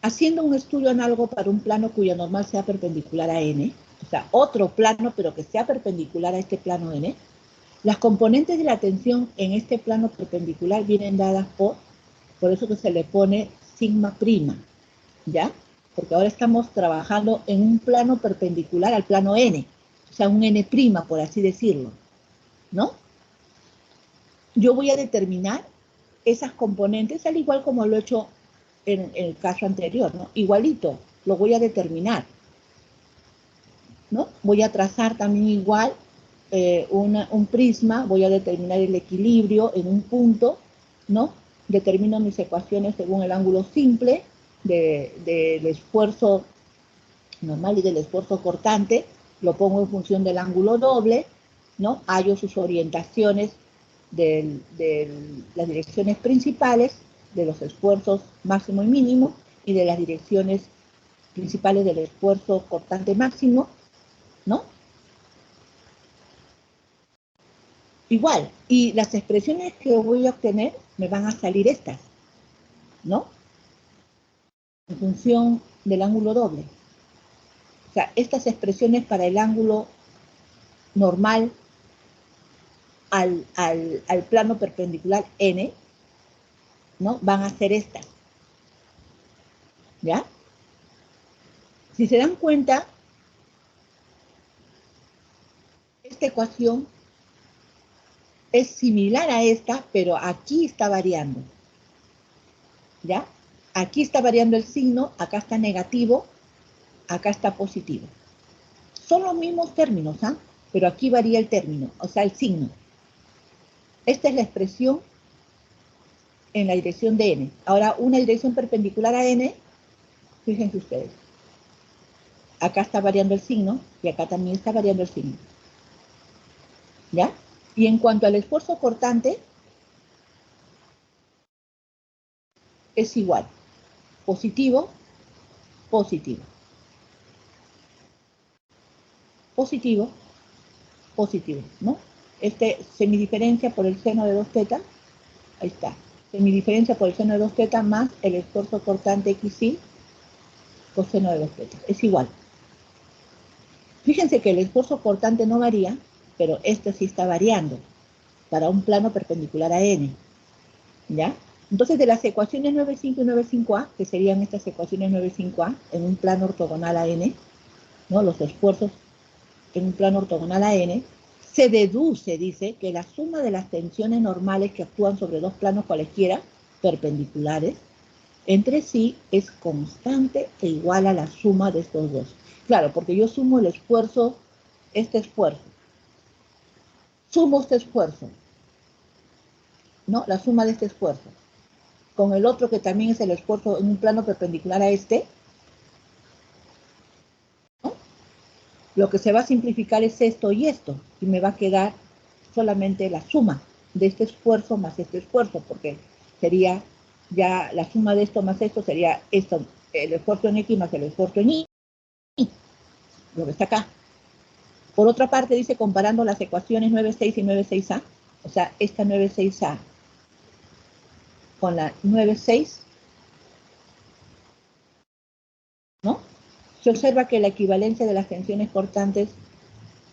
haciendo un estudio análogo para un plano cuya normal sea perpendicular a N, o sea, otro plano pero que sea perpendicular a este plano N, las componentes de la tensión en este plano perpendicular vienen dadas por eso que se le pone sigma prima, ¿ya? Porque ahora estamos trabajando en un plano perpendicular al plano N, o sea, un N', por así decirlo, ¿no? Yo voy a determinar esas componentes, al igual como lo he hecho en el caso anterior, ¿no? Igualito, lo voy a determinar, ¿no? Voy a trazar también igual un prisma, voy a determinar el equilibrio en un punto, ¿no? Determino mis ecuaciones según el ángulo simple del esfuerzo normal y del esfuerzo cortante, lo pongo en función del ángulo doble, ¿no? Hallo sus orientaciones de las direcciones principales, de los esfuerzos máximo y mínimo, y de las direcciones principales del esfuerzo cortante máximo, ¿no? Igual, y las expresiones que voy a obtener me van a salir estas, ¿no? En función del ángulo doble. O sea, estas expresiones para el ángulo normal al plano perpendicular N, ¿no? Van a ser estas, ¿ya? Si se dan cuenta, esta ecuación es similar a esta, pero aquí está variando, ¿ya? Aquí está variando el signo, acá está negativo, acá está positivo. Son los mismos términos, ¿ah? Pero aquí varía el término, o sea, el signo. Esta es la expresión en la dirección de N. Ahora, una dirección perpendicular a N, fíjense ustedes. Acá está variando el signo y acá también está variando el signo. ¿Ya? Y en cuanto al esfuerzo cortante, es igual. Positivo, positivo. Positivo, positivo, ¿no? Semidiferencia por el seno de 2 teta, ahí está. Semidiferencia por el seno de 2 teta más el esfuerzo cortante XY coseno de 2 teta. Es igual. Fíjense que el esfuerzo cortante no varía, pero este sí está variando para un plano perpendicular a N. ¿Ya? Entonces, de las ecuaciones 9,5 y 9,5A, que serían estas ecuaciones 9,5A, en un plano ortogonal a N, ¿no? Los esfuerzos en un plano ortogonal a N, se deduce, dice, que la suma de las tensiones normales que actúan sobre dos planos cualesquiera, perpendiculares, entre sí es constante e igual a la suma de estos dos. Claro, porque yo sumo el esfuerzo, este esfuerzo. Sumo este esfuerzo, ¿no? La suma de este esfuerzo. Con el otro que también es el esfuerzo en un plano perpendicular a este, ¿no? Lo que se va a simplificar es esto y esto, y me va a quedar solamente la suma de este esfuerzo más este esfuerzo, porque sería ya la suma de esto más esto sería esto, el esfuerzo en X más el esfuerzo en Y, lo que está acá. Por otra parte, dice, comparando las ecuaciones 9,6 y 9,6A, o sea, esta 9,6A con la 9,6, ¿no? Se observa que la equivalencia de las tensiones cortantes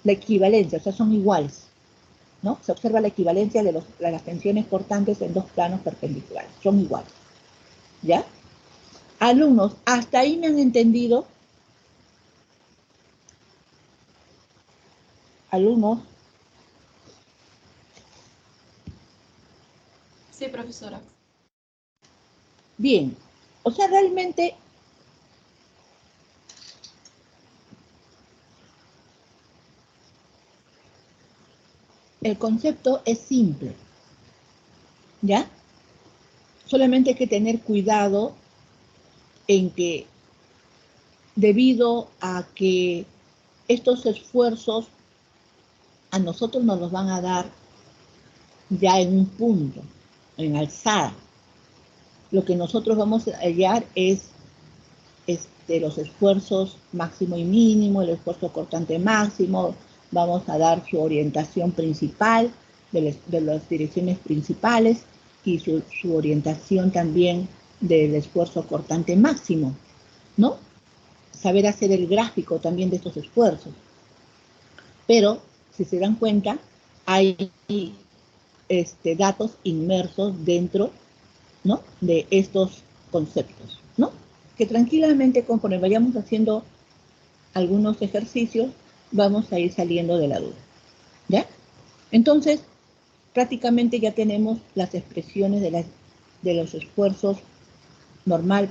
la equivalencia, o sea, son iguales, ¿no? Se observa la equivalencia de las tensiones cortantes en dos planos perpendiculares, son iguales, ¿ya? Alumnos, ¿hasta ahí me han entendido? Alumnos. Sí, profesora. Bien, o sea, realmente el concepto es simple, ¿ya? Solamente hay que tener cuidado en que debido a que estos esfuerzos a nosotros nos los van a dar ya en un punto, en alzada. Lo que nosotros vamos a hallar es los esfuerzos máximo y mínimo, el esfuerzo cortante máximo, vamos a dar su orientación principal de las direcciones principales y su orientación también del esfuerzo cortante máximo, ¿no? Saber hacer el gráfico también de estos esfuerzos. Pero, si se dan cuenta, hay datos inmersos dentro, ¿no?, de estos conceptos, ¿no? Que tranquilamente, conforme vayamos haciendo algunos ejercicios, vamos a ir saliendo de la duda, ¿ya? Entonces, prácticamente ya tenemos las expresiones de los esfuerzos normal,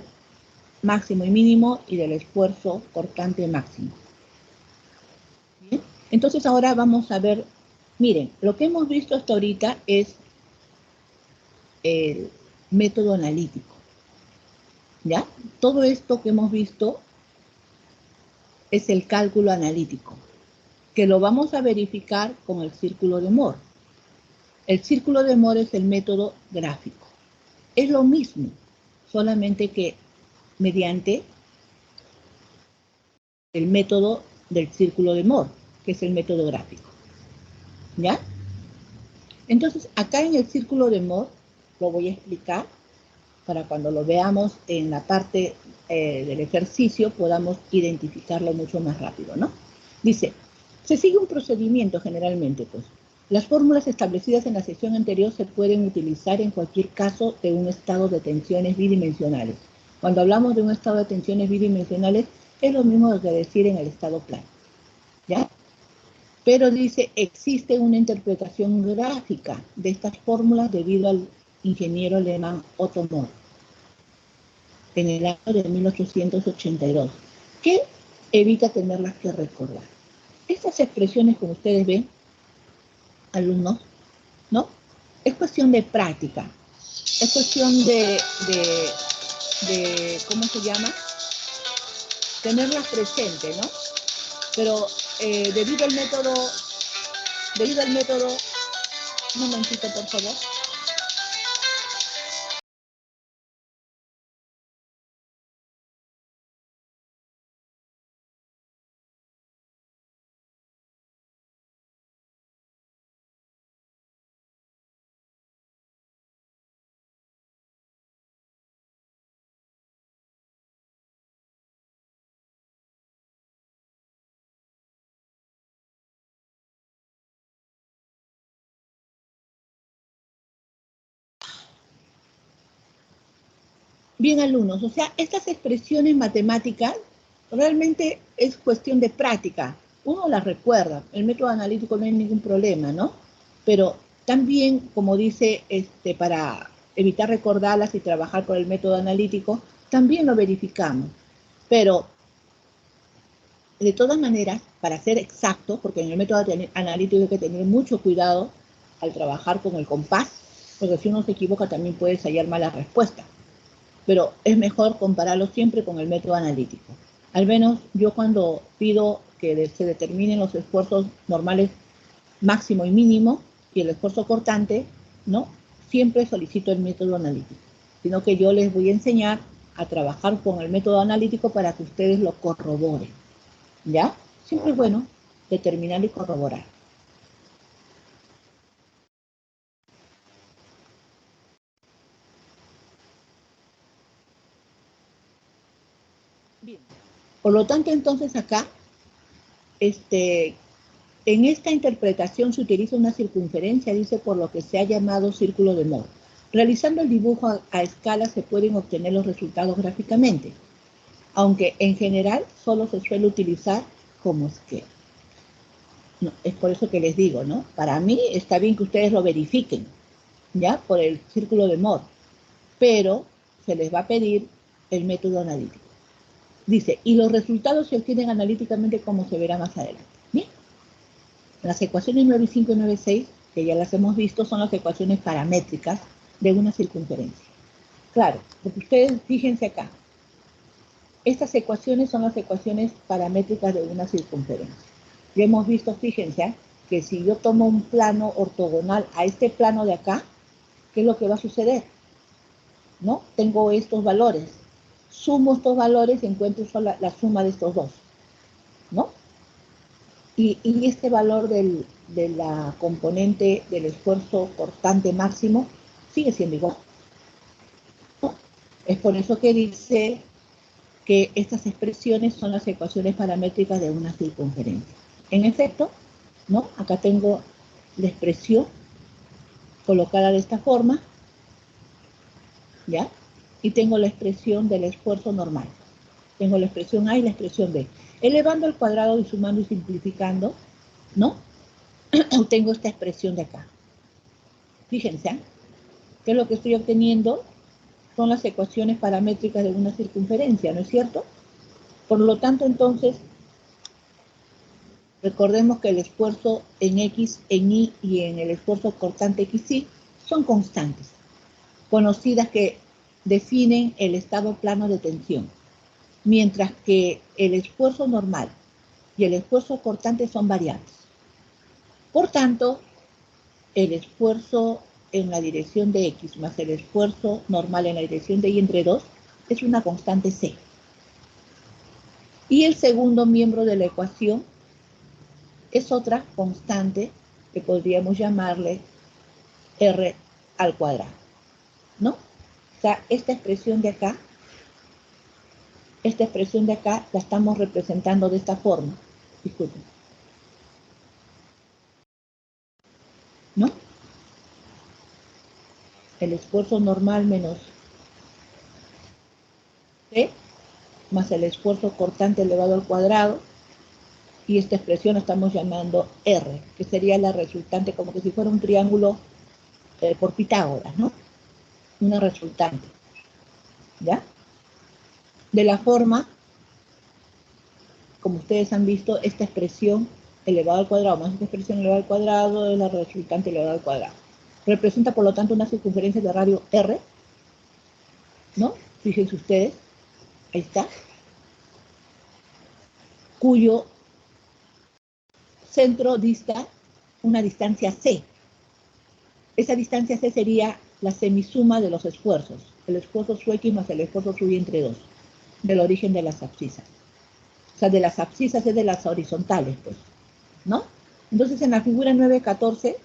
máximo y mínimo, y del esfuerzo cortante máximo. ¿Bien? Entonces ahora vamos a ver, miren, lo que hemos visto hasta ahorita es el método analítico, ¿ya? Todo esto que hemos visto es el cálculo analítico, que lo vamos a verificar con el círculo de Moore. El círculo de Moore es el método gráfico. Es lo mismo, solamente que mediante el método del círculo de Moore, que es el método gráfico, ¿ya? Entonces, acá en el círculo de Moore, lo voy a explicar para cuando lo veamos en la parte del ejercicio podamos identificarlo mucho más rápido, ¿no? Dice, se sigue un procedimiento generalmente, pues. Las fórmulas establecidas en la sección anterior se pueden utilizar en cualquier caso de un estado de tensiones bidimensionales. Cuando hablamos de un estado de tensiones bidimensionales, es lo mismo que decir en el estado plano, ¿ya? Pero dice, existe una interpretación gráfica de estas fórmulas debido al ingeniero alemán Otto Moore en el año de 1882, que evita tenerlas que recordar. Estas expresiones, como ustedes ven, alumnos, ¿no? Es cuestión de práctica, es cuestión de ¿cómo se llama? Tenerlas presente, ¿no? Pero debido al método, un momentito, por favor. Bien, alumnos, o sea, estas expresiones matemáticas realmente es cuestión de práctica. Uno las recuerda, el método analítico no hay ningún problema, ¿no? Pero también, como dice, para evitar recordarlas y trabajar con el método analítico, también lo verificamos. Pero, de todas maneras, para ser exacto, porque en el método analítico hay que tener mucho cuidado al trabajar con el compás, porque si uno se equivoca también puede hallar mala respuesta. Pero es mejor compararlo siempre con el método analítico. Al menos yo cuando pido que se determinen los esfuerzos normales máximo y mínimo y el esfuerzo cortante, ¿no? Siempre solicito el método analítico, sino que yo les voy a enseñar a trabajar con el método analítico para que ustedes lo corroboren, ¿ya? Siempre es bueno determinar y corroborar. Bien. Por lo tanto, entonces acá, En esta interpretación se utiliza una circunferencia, dice, por lo que se ha llamado círculo de Moore. Realizando el dibujo a escala se pueden obtener los resultados gráficamente, aunque en general solo se suele utilizar como esquema. No, es por eso que les digo, ¿no? Para mí está bien que ustedes lo verifiquen, ¿ya? Por el círculo de Moore, pero se les va a pedir el método analítico. Dice, y los resultados se obtienen analíticamente como se verá más adelante. Bien. Las ecuaciones 9.5 y 9.6, que ya las hemos visto, son las ecuaciones paramétricas de una circunferencia. Claro, porque ustedes fíjense acá. Estas ecuaciones son las ecuaciones paramétricas de una circunferencia. Ya hemos visto, fíjense, que si yo tomo un plano ortogonal a este plano de acá, ¿qué es lo que va a suceder? ¿No? Tengo estos valores. Sumo estos valores y encuentro solo la suma de estos dos, ¿no? Y este valor de la componente del esfuerzo cortante máximo sigue siendo igual, ¿no? Es por eso que dice que estas expresiones son las ecuaciones paramétricas de una circunferencia. En efecto, ¿no? Acá tengo la expresión colocada de esta forma, ¿ya? Y tengo la expresión del esfuerzo normal. Tengo la expresión A y la expresión B. Elevando al cuadrado y sumando y simplificando, ¿no? Tengo esta expresión de acá. Fíjense, ¿eh? Que lo que estoy obteniendo son las ecuaciones paramétricas de una circunferencia, ¿no es cierto? Por lo tanto, entonces, recordemos que el esfuerzo en X, en Y y en el esfuerzo cortante XY son constantes, conocidas que definen el estado plano de tensión, mientras que el esfuerzo normal y el esfuerzo cortante son variables. Por tanto, el esfuerzo en la dirección de X más el esfuerzo normal en la dirección de Y entre 2 es una constante C. Y el segundo miembro de la ecuación es otra constante que podríamos llamarle R al cuadrado, ¿no? O sea, esta expresión de acá la estamos representando de esta forma. Disculpen. ¿No? El esfuerzo normal menos C más el esfuerzo cortante elevado al cuadrado, y esta expresión la estamos llamando R, que sería la resultante, como que si fuera un triángulo por Pitágoras, ¿no? Una resultante, ¿ya? De la forma, como ustedes han visto, esta expresión elevado al cuadrado más esta expresión elevado al cuadrado es la resultante elevado al cuadrado. Representa, por lo tanto, una circunferencia de radio R, ¿no? Fíjense ustedes, ahí está, cuyo centro dista una distancia C. Esa distancia C sería la semisuma de los esfuerzos, el esfuerzo su X más el esfuerzo su Y entre 2, del origen de las abscisas. O sea, de las abscisas es de las horizontales, pues, ¿no? Entonces, en la figura 9.14,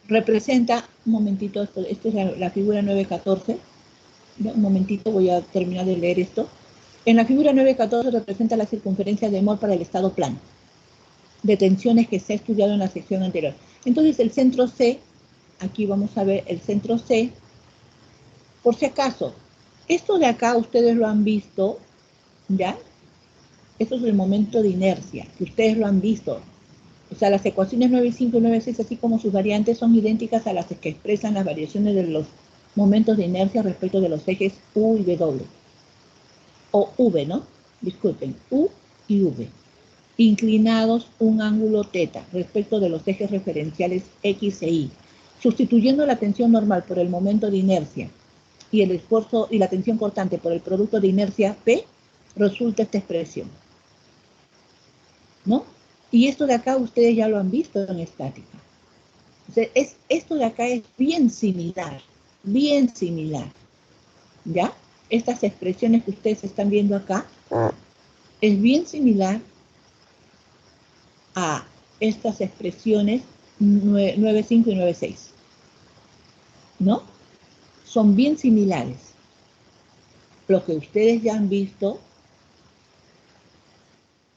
representa, un momentito, esta es la figura 9.14, un momentito, voy a terminar de leer esto. En la figura 9.14 representa la circunferencia de Moore para el estado plano, de tensiones que se ha estudiado en la sección anterior. Entonces, el centro C, aquí vamos a ver el centro C, por si acaso, esto de acá ustedes lo han visto, ¿ya? Esto es el momento de inercia, que ustedes lo han visto. O sea, las ecuaciones 9.5 y 9.6, así como sus variantes, son idénticas a las que expresan las variaciones de los momentos de inercia respecto de los ejes U y W. O V, ¿no? Disculpen, U y V. Inclinados un ángulo θ respecto de los ejes referenciales X e Y, sustituyendo la tensión normal por el momento de inercia y el esfuerzo y la tensión cortante por el producto de inercia P, resulta esta expresión, ¿no? Y esto de acá ustedes ya lo han visto en estática. O sea, esto de acá es bien similar, ¿ya? Estas expresiones que ustedes están viendo acá es bien similar a estas expresiones 9.5 y 9.6, ¿no? Son bien similares. Lo que ustedes ya han visto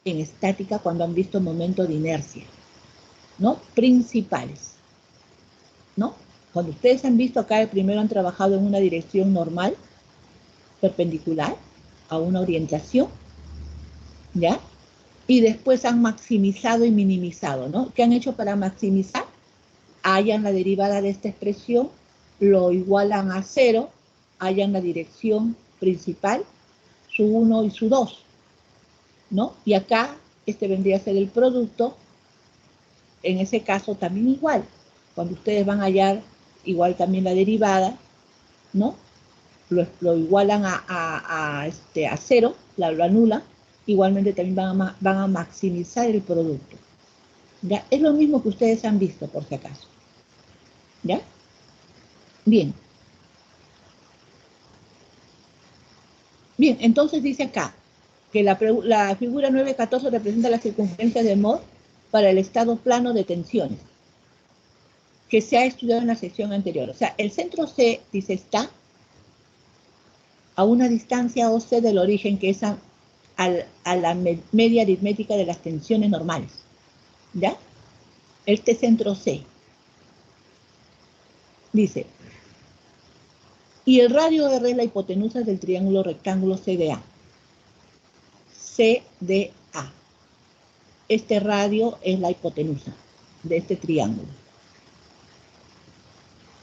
en estática cuando han visto momento de inercia, ¿no? Principales, ¿no? Cuando ustedes han visto acá, primero han trabajado en una dirección normal, perpendicular, a una orientación, ¿ya? Y después han maximizado y minimizado, ¿no? ¿Qué han hecho para maximizar? Hallan la derivada de esta expresión, lo igualan a 0, hallan la dirección principal, su 1 y su 2, ¿no? Y acá, este vendría a ser el producto, en ese caso también igual. Cuando ustedes van a hallar igual también la derivada, ¿no? Lo igualan a 0, lo anulan, igualmente también van a maximizar el producto. ¿Ya? Es lo mismo que ustedes han visto, por si acaso. ¿Ya? Bien. Bien, entonces dice acá que la figura 9.14 representa la circunferencia de Mohr para el estado plano de tensiones, que se ha estudiado en la sección anterior. O sea, el centro C, dice, está a una distancia OC del origen, que es a la media aritmética de las tensiones normales. ¿Ya? Este centro C. Dice, y el radio R es la hipotenusa del triángulo rectángulo CDA. CDA. Este radio es la hipotenusa de este triángulo.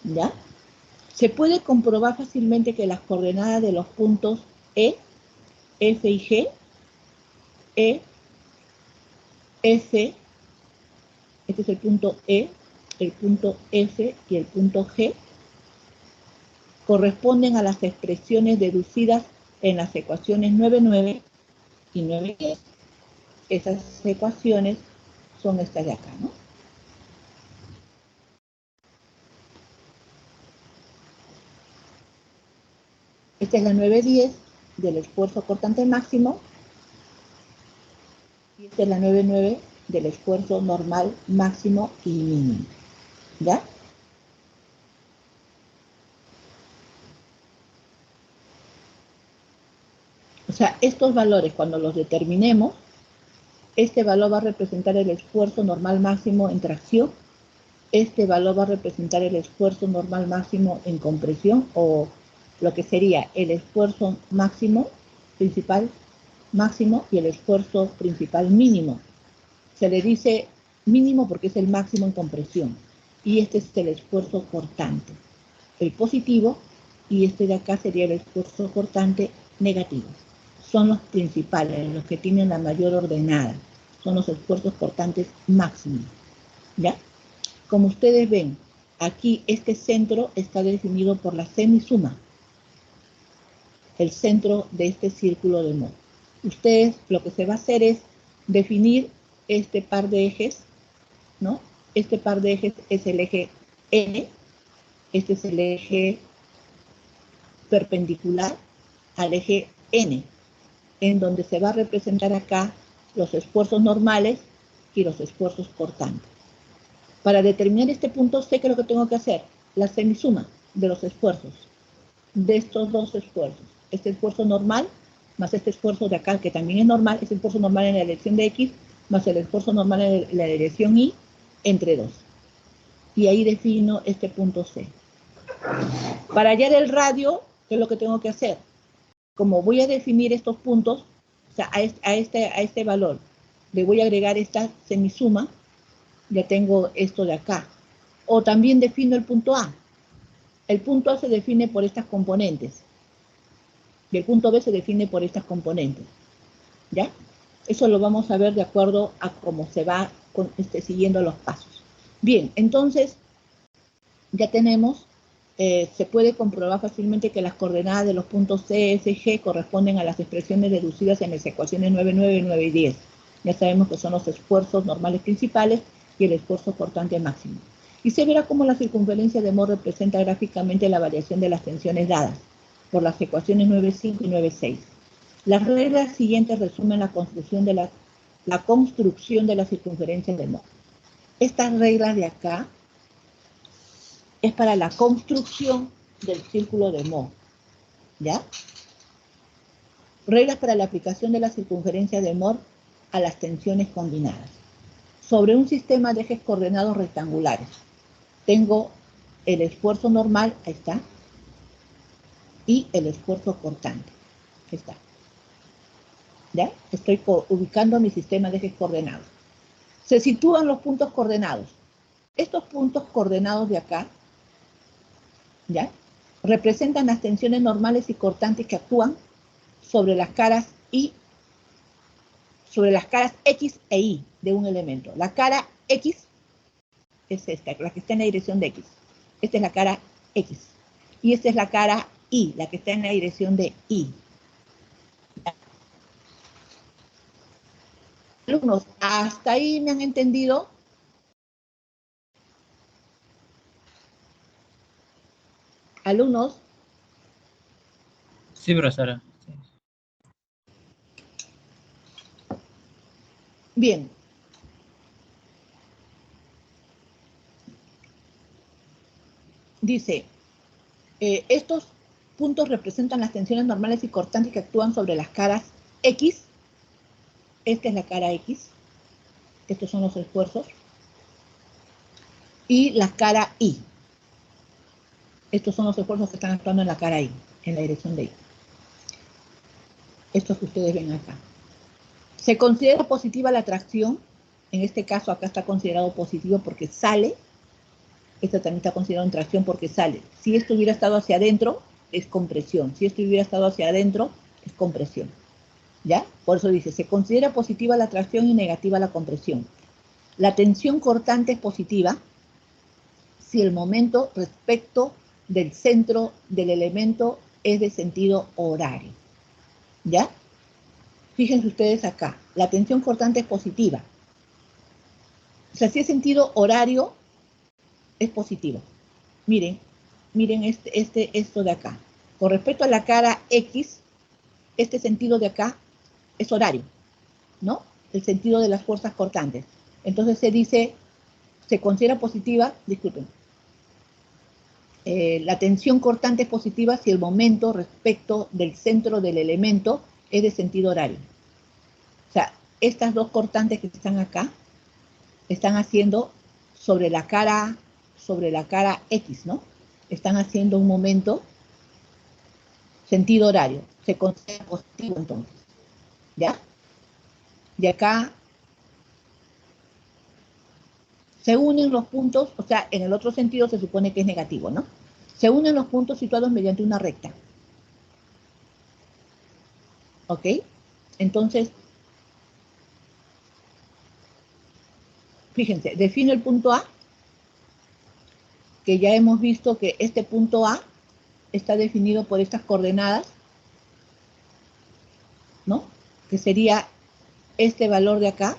¿Ya? Se puede comprobar fácilmente que las coordenadas de los puntos E, F y G, E, F, este es el punto E, el punto F y el punto G, corresponden a las expresiones deducidas en las ecuaciones 9.9 y 9.10. Esas ecuaciones son estas de acá, ¿no? Esta es la 9.10 del esfuerzo cortante máximo y esta es la 9.9 del esfuerzo normal máximo y mínimo. ¿Ya? O sea, estos valores, cuando los determinemos, este valor va a representar el esfuerzo normal máximo en tracción, este valor va a representar el esfuerzo normal máximo en compresión, o lo que sería el esfuerzo máximo principal máximo y el esfuerzo principal mínimo. Se le dice mínimo porque es el máximo en compresión, y este es el esfuerzo cortante, el positivo, y este de acá sería el esfuerzo cortante negativo. Son los principales, los que tienen la mayor ordenada, son los esfuerzos cortantes máximos, ¿ya? Como ustedes ven, aquí este centro está definido por la semisuma, el centro de este círculo de Mohr. Ustedes lo que se va a hacer es definir este par de ejes, ¿no? Este par de ejes es el eje N, este es el eje perpendicular al eje N, en donde se va a representar acá los esfuerzos normales y los esfuerzos cortantes. Para determinar este punto, sé que lo que tengo que hacer, la semisuma de los esfuerzos, de estos dos esfuerzos. Este esfuerzo normal, más este esfuerzo de acá, que también es normal, es el esfuerzo normal en la dirección de X, más el esfuerzo normal en la dirección Y, entre 2. Y ahí defino este punto C. Para hallar el radio, ¿qué es lo que tengo que hacer? Como voy a definir estos puntos, o sea, a este valor, le voy a agregar esta semisuma, ya tengo esto de acá. O también defino el punto A. El punto A se define por estas componentes. Y el punto B se define por estas componentes. ¿Ya? Eso lo vamos a ver de acuerdo a cómo se va siguiendo los pasos. Bien, entonces, ya tenemos, se puede comprobar fácilmente que las coordenadas de los puntos C, F y G corresponden a las expresiones deducidas en las ecuaciones 9.9, 9 y 10. Ya sabemos que son los esfuerzos normales principales y el esfuerzo cortante máximo. Y se verá cómo la circunferencia de Mohr representa gráficamente la variación de las tensiones dadas por las ecuaciones 9.5 y 9.6. Las reglas siguientes resumen la construcción de la circunferencia de Mohr. Estas reglas de acá es para la construcción del círculo de Mohr, ¿ya? Reglas para la aplicación de la circunferencia de Mohr a las tensiones combinadas. Sobre un sistema de ejes coordenados rectangulares, tengo el esfuerzo normal, ahí está, y el esfuerzo cortante, ahí está. ¿Ya? Estoy ubicando mi sistema de ejes coordenados. Se sitúan los puntos coordenados. Estos puntos coordenados de acá, ¿ya? Representan las tensiones normales y cortantes que actúan sobre las caras X e Y de un elemento. La cara X es esta, la que está en la dirección de X. Esta es la cara X. Y esta es la cara Y, la que está en la dirección de Y. Alumnos, ¿hasta ahí me han entendido? Alumnos. Sí, profesora. Sí. Bien. Dice, estos puntos representan las tensiones normales y cortantes que actúan sobre las caras X. Esta es la cara X. Estos son los esfuerzos. Y la cara Y. Estos son los esfuerzos que están actuando en la cara Y, en la dirección de Y. Estos que ustedes ven acá. Se considera positiva la tracción. En este caso acá está considerado positivo porque sale. Esta también está considerado en tracción porque sale. Si esto hubiera estado hacia adentro, es compresión. Si esto hubiera estado hacia adentro, es compresión. ¿Ya? Por eso dice, se considera positiva la tracción y negativa la compresión. La tensión cortante es positiva si el momento respecto del centro del elemento es de sentido horario. ¿Ya? Fíjense ustedes acá, la tensión cortante es positiva. O sea, si es sentido horario, es positivo. Miren esto de acá. Con respecto a la cara X, este sentido de acá es horario, ¿no? El sentido de las fuerzas cortantes. Entonces se dice, se considera positiva, disculpen, la tensión cortante es positiva si el momento respecto del centro del elemento es de sentido horario. O sea, estas dos cortantes que están acá están haciendo sobre la cara X, ¿no? Están haciendo un momento sentido horario. Se considera positivo entonces. ¿Ya? Y acá se unen los puntos, o sea, en el otro sentido se supone que es negativo, ¿no? Se unen los puntos situados mediante una recta. ¿Ok? Entonces, fíjense, defino el punto A, que ya hemos visto que este punto A está definido por estas coordenadas, ¿no? Que sería este valor de acá.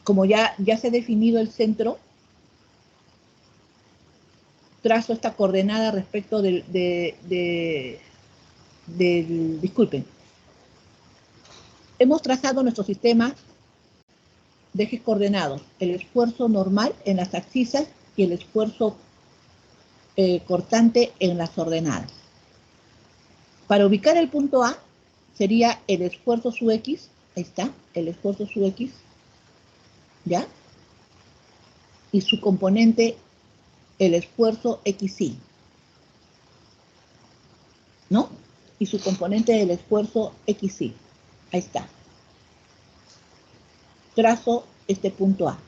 Como ya se ha definido el centro, trazo esta coordenada respecto disculpen. Hemos trazado nuestro sistema de ejes coordenados, el esfuerzo normal en las abscisas y el esfuerzo cortante en las ordenadas. Para ubicar el punto A, sería el esfuerzo sub X, ahí está, el esfuerzo sub X, ¿ya? Y su componente, el esfuerzo XY, ¿no? Y su componente del esfuerzo XY, ahí está. Trazo este punto A.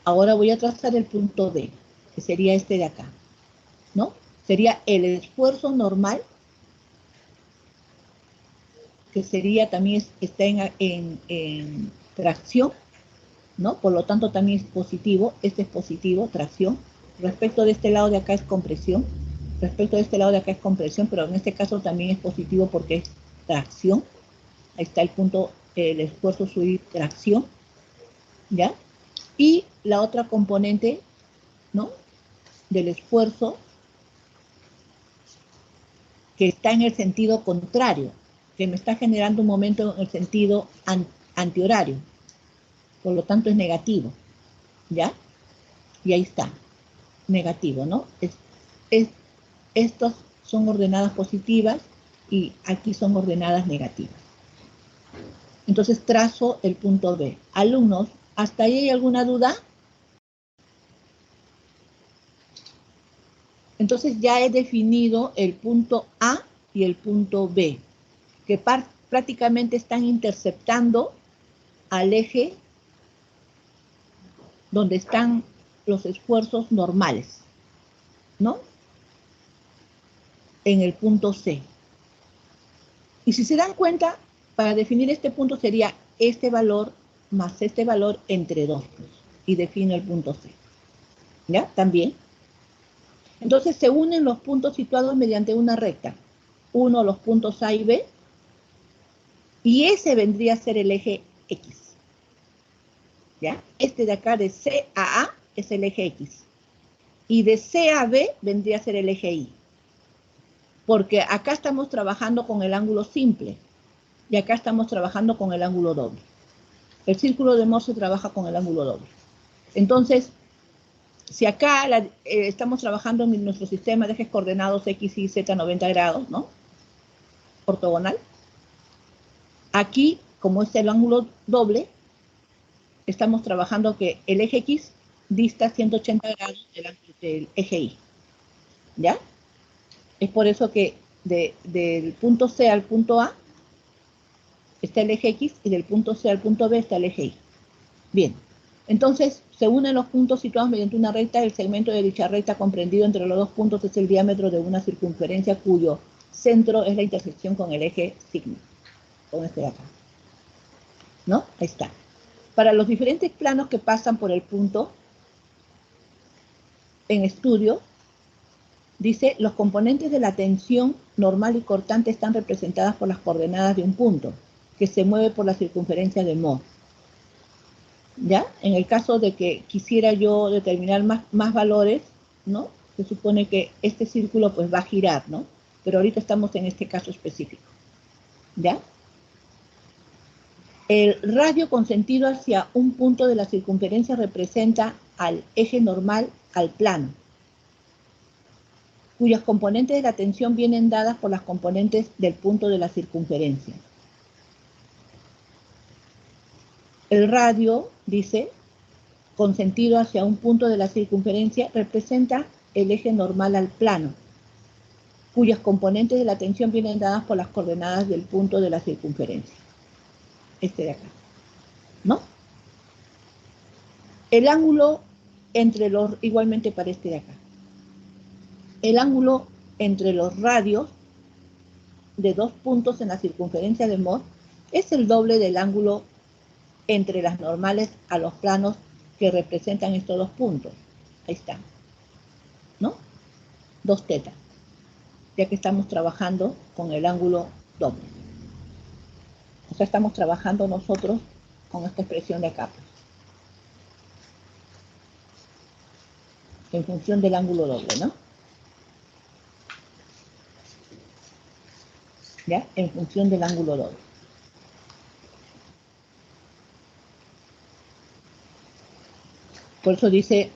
Ahora voy a trazar el punto B, que sería este de acá, ¿no? Sería el esfuerzo normal, que sería también, está en tracción, ¿no? Por lo tanto también es positivo, este es positivo, tracción. Respecto de este lado de acá es compresión, respecto de este lado de acá es compresión, pero en este caso también es positivo porque es tracción. Ahí está el punto, el esfuerzo subir tracción, ¿ya? Y la otra componente, ¿no? Del esfuerzo que está en el sentido contrario, que me está generando un momento en el sentido antihorario. Por lo tanto es negativo, ¿ya? Y ahí está, negativo, ¿no? Estos son ordenadas positivas y aquí son ordenadas negativas. Entonces trazo el punto B. Alumnos, ¿hasta ahí hay alguna duda? Entonces ya he definido el punto A y el punto B, que prácticamente están interceptando al eje donde están los esfuerzos normales, ¿no? En el punto C. Y si se dan cuenta, para definir este punto sería este valor más este valor entre 2. Y defino el punto C. ¿Ya? También. Entonces se unen los puntos situados mediante una recta. Uno, los puntos A y B. Y ese vendría a ser el eje X. ¿Ya? Este de acá de C a A es el eje X. Y de C a B vendría a ser el eje Y. Porque acá estamos trabajando con el ángulo simple. Y acá estamos trabajando con el ángulo doble. El círculo de Morse trabaja con el ángulo doble. Entonces, si acá estamos trabajando en nuestro sistema de ejes coordenados X, Y, Z 90 grados, ¿no? Ortogonal. Aquí, como es el ángulo doble, estamos trabajando que el eje X dista 180 grados del eje Y. ¿Ya? Es por eso que del punto C al punto A está el eje X y del punto C al punto B está el eje Y. Bien, entonces se unen los puntos situados mediante una recta. El segmento de dicha recta comprendido entre los dos puntos es el diámetro de una circunferencia cuyo centro es la intersección con el eje sigma, con este de acá. ¿No? Ahí está. Para los diferentes planos que pasan por el punto en estudio, dice, los componentes de la tensión normal y cortante están representadas por las coordenadas de un punto, que se mueve por la circunferencia de Mohr. ¿Ya? En el caso de que quisiera yo determinar más valores, ¿no? Se supone que este círculo pues va a girar, ¿no? Pero ahorita estamos en este caso específico. ¿Ya? El radio con sentido hacia un punto de la circunferencia representa al eje normal al plano, cuyas componentes de la tensión vienen dadas por las componentes del punto de la circunferencia. El radio, dice, con sentido hacia un punto de la circunferencia, representa el eje normal al plano, cuyas componentes de la tensión vienen dadas por las coordenadas del punto de la circunferencia. Este de acá, ¿no? El ángulo entre los, igualmente para este de acá, el ángulo entre los radios de dos puntos en la circunferencia de Mohr es el doble del ángulo entre las normales a los planos que representan estos dos puntos. Ahí está, ¿no? 2 tetas, ya que estamos trabajando con el ángulo doble. O sea, estamos trabajando nosotros con esta expresión de acá, en función del ángulo doble, ¿no? ¿Ya? En función del ángulo doble. Por eso dice,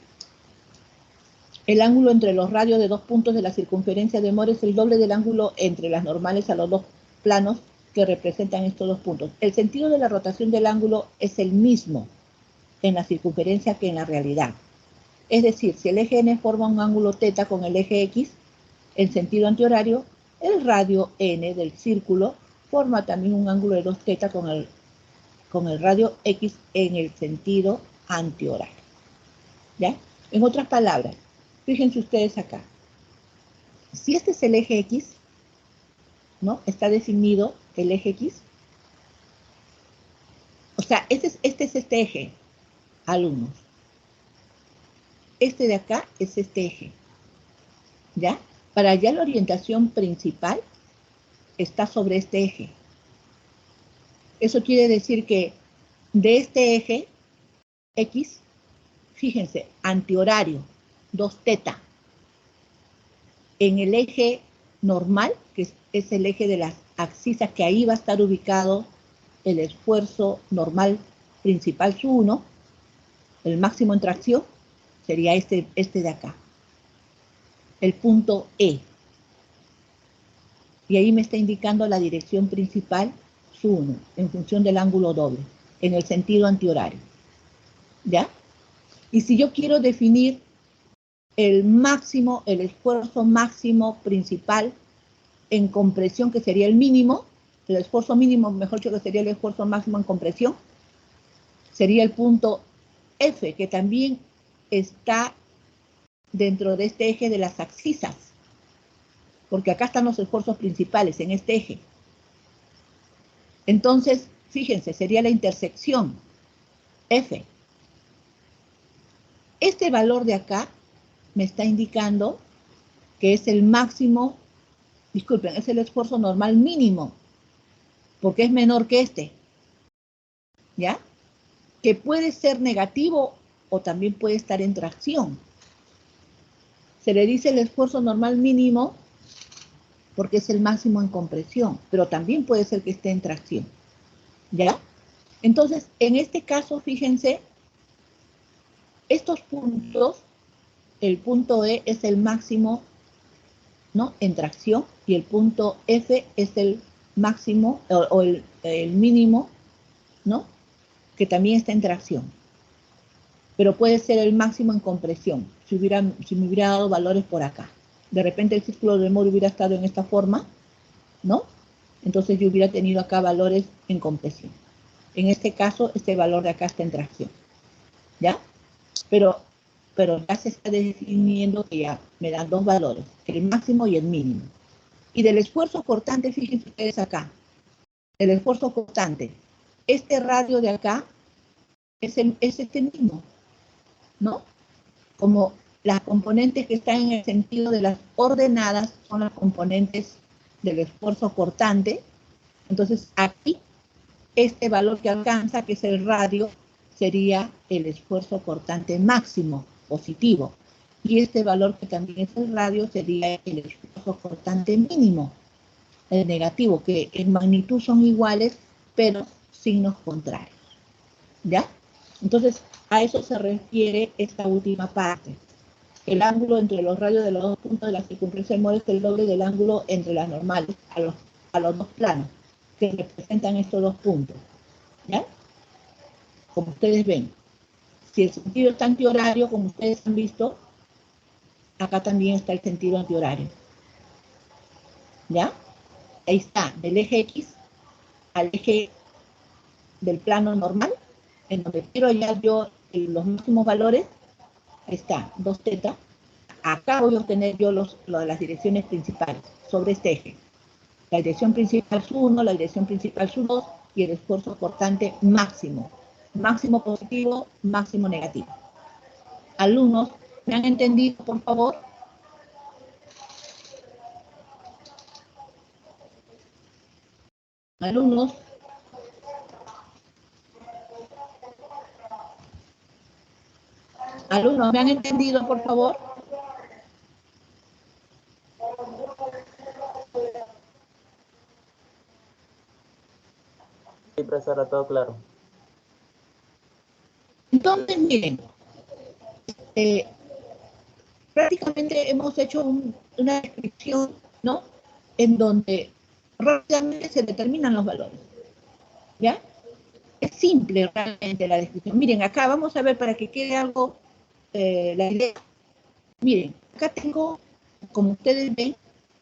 el ángulo entre los radios de dos puntos de la circunferencia de Mohr es el doble del ángulo entre las normales a los dos planos que representan estos dos puntos. El sentido de la rotación del ángulo es el mismo en la circunferencia que en la realidad. Es decir, si el eje n forma un ángulo θ con el eje x en sentido antihorario, el radio n del círculo forma también un ángulo de 2θ con el radio x en el sentido antihorario. ¿Ya? En otras palabras, fíjense ustedes acá. Si este es el eje x, ¿no? Está definido el eje x. O sea, este es este eje, alumnos. Este de acá es este eje. ¿Ya? Para allá la orientación principal está sobre este eje. Eso quiere decir que de este eje X, fíjense, antihorario, 2θ. En el eje normal, que es el eje de las abscisas, que ahí va a estar ubicado el esfuerzo normal principal su 1, el máximo en tracción, sería este de acá, el punto E. Y ahí me está indicando la dirección principal Su1, en función del ángulo doble, en el sentido antihorario. ¿Ya? Y si yo quiero definir el máximo, el esfuerzo máximo principal en compresión, que sería el mínimo, el esfuerzo mínimo, mejor dicho, que sería el esfuerzo máximo en compresión, sería el punto F, que también está dentro de este eje de las abscisas, porque acá están los esfuerzos principales, en este eje. Entonces, fíjense, sería la intersección F. Este valor de acá me está indicando que es el máximo, disculpen, es el esfuerzo normal mínimo, porque es menor que este, ¿ya? Que puede ser negativo o también puede estar en tracción. Se le dice el esfuerzo normal mínimo porque es el máximo en compresión, pero también puede ser que esté en tracción, ¿ya? Entonces, en este caso, fíjense, estos puntos, el punto E es el máximo, ¿no?, en tracción, y el punto F es el máximo o el mínimo, ¿no?, que también está en tracción. Pero puede ser el máximo en compresión, si me hubiera dado valores por acá. De repente el círculo de Moore hubiera estado en esta forma, ¿no? Entonces yo hubiera tenido acá valores en compresión. En este caso, este valor de acá está en tracción, ¿ya? Pero ya se está definiendo que ya me dan dos valores, el máximo y el mínimo. Y del esfuerzo cortante, fíjense ustedes acá, el esfuerzo cortante, este radio de acá es este mismo, ¿no? Como las componentes que están en el sentido de las ordenadas son las componentes del esfuerzo cortante, entonces aquí este valor que alcanza, que es el radio, sería el esfuerzo cortante máximo, positivo. Y este valor que también es el radio sería el esfuerzo cortante mínimo, el negativo, que en magnitud son iguales, pero signos contrarios. ¿Ya? Entonces, a eso se refiere esta última parte. El ángulo entre los radios de los dos puntos de la circunferencia del Moore es el doble del ángulo entre las normales a los dos planos que representan estos dos puntos. ¿Ya? Como ustedes ven, si el sentido está antihorario, como ustedes han visto, acá también está el sentido antihorario. ¿Ya? Ahí está, del eje X al eje del plano normal, en donde quiero hallar yo los máximos valores, ahí está, 2θ. Acá voy a obtener yo las direcciones principales sobre este eje. La dirección principal Su1, la dirección principal Su2 y el esfuerzo cortante máximo. Máximo positivo, máximo negativo. Alumnos, ¿me han entendido, por favor? Alumnos. Alumnos, ¿me han entendido, por favor? Sí, profesora, todo claro. Entonces, miren, prácticamente hemos hecho una descripción, ¿no?, en donde rápidamente se determinan los valores, ¿ya? Es simple realmente la descripción. Miren, acá vamos a ver para que quede algo, la idea. Miren, acá tengo, como ustedes ven,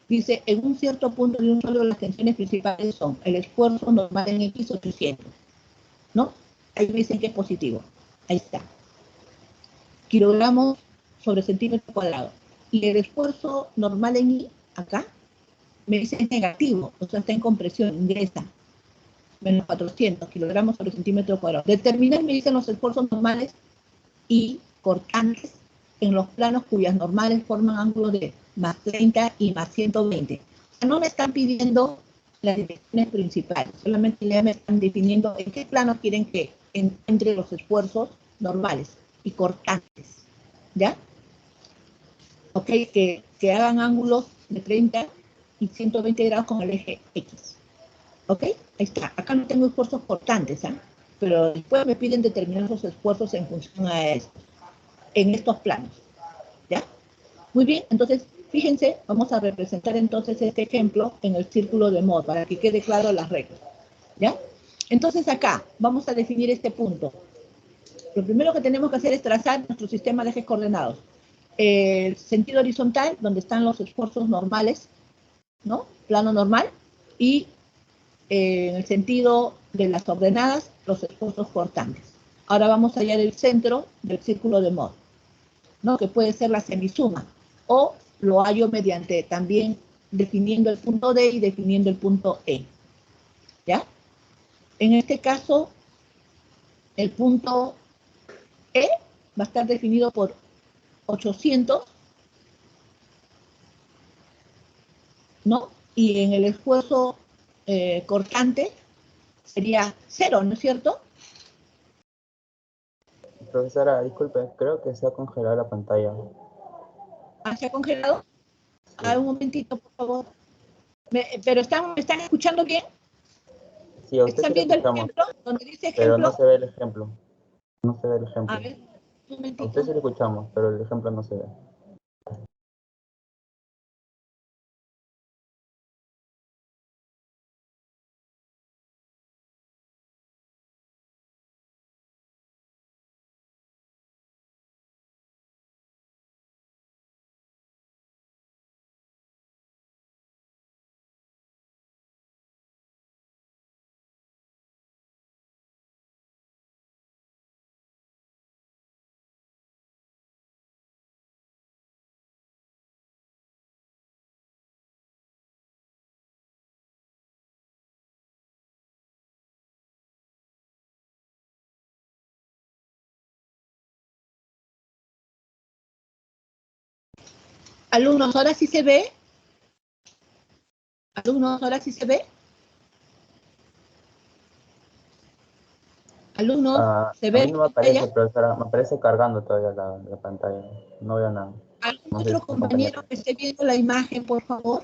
dice, en un cierto punto de un solo las tensiones principales son el esfuerzo normal en X 800, ¿no? Ahí dicen que es positivo. Ahí está. Kilogramos sobre centímetro cuadrado. Y el esfuerzo normal en Y, acá, me dice es negativo, o sea, está en compresión, ingresa. Menos 400 kilogramos sobre centímetro cuadrado. Determinar, me dicen, los esfuerzos normales y cortantes en los planos cuyas normales forman ángulos de más 30 y más 120. O sea, no me están pidiendo las direcciones principales, solamente ya me están definiendo en qué plano quieren que entre los esfuerzos normales y cortantes, ¿ya? Ok, que hagan ángulos de 30 y 120 grados con el eje X. ¿Ok? Ahí está. Acá no tengo esfuerzos cortantes, ¿ah? Pero después me piden determinar esos esfuerzos en función a esto, en estos planos. ¿Ya? Muy bien, entonces, fíjense, vamos a representar entonces este ejemplo en el círculo de Moore, para que quede claro las reglas. ¿Ya? Entonces acá vamos a definir este punto. Lo primero que tenemos que hacer es trazar nuestro sistema de ejes coordenados. El sentido horizontal, donde están los esfuerzos normales, ¿no? Plano normal, y en el sentido de las ordenadas, los esfuerzos cortantes. Ahora vamos a hallar el centro del círculo de Mohr, ¿no? Que puede ser la semisuma, o lo hallo mediante también definiendo el punto D y definiendo el punto E. ¿Ya? En este caso, el punto E va a estar definido por 800, ¿no? Y en el esfuerzo cortante sería 0, ¿no es cierto? Profesora, disculpe, creo que se ha congelado la pantalla. ¿Ah, se ha congelado? Sí. Un momentito, por favor. ¿Pero me están escuchando bien? Sí, a usted ¿Están sí le viendo el escuchamos, ejemplo? Donde dice pero no ejemplo. se ve el ejemplo. No se ve el ejemplo. A ver, un A momentito. usted sí le escuchamos, pero el ejemplo no se ve. Alumnos, ¿ahora sí se ve? Alumnos, ¿ahora sí se ve? Alumnos, ¿se A ve mí la no me aparece, pantalla? profesora, me aparece cargando todavía la pantalla. No veo nada. ¿Algún No sé otro si mi compañero. compañero que esté viendo la imagen, por favor?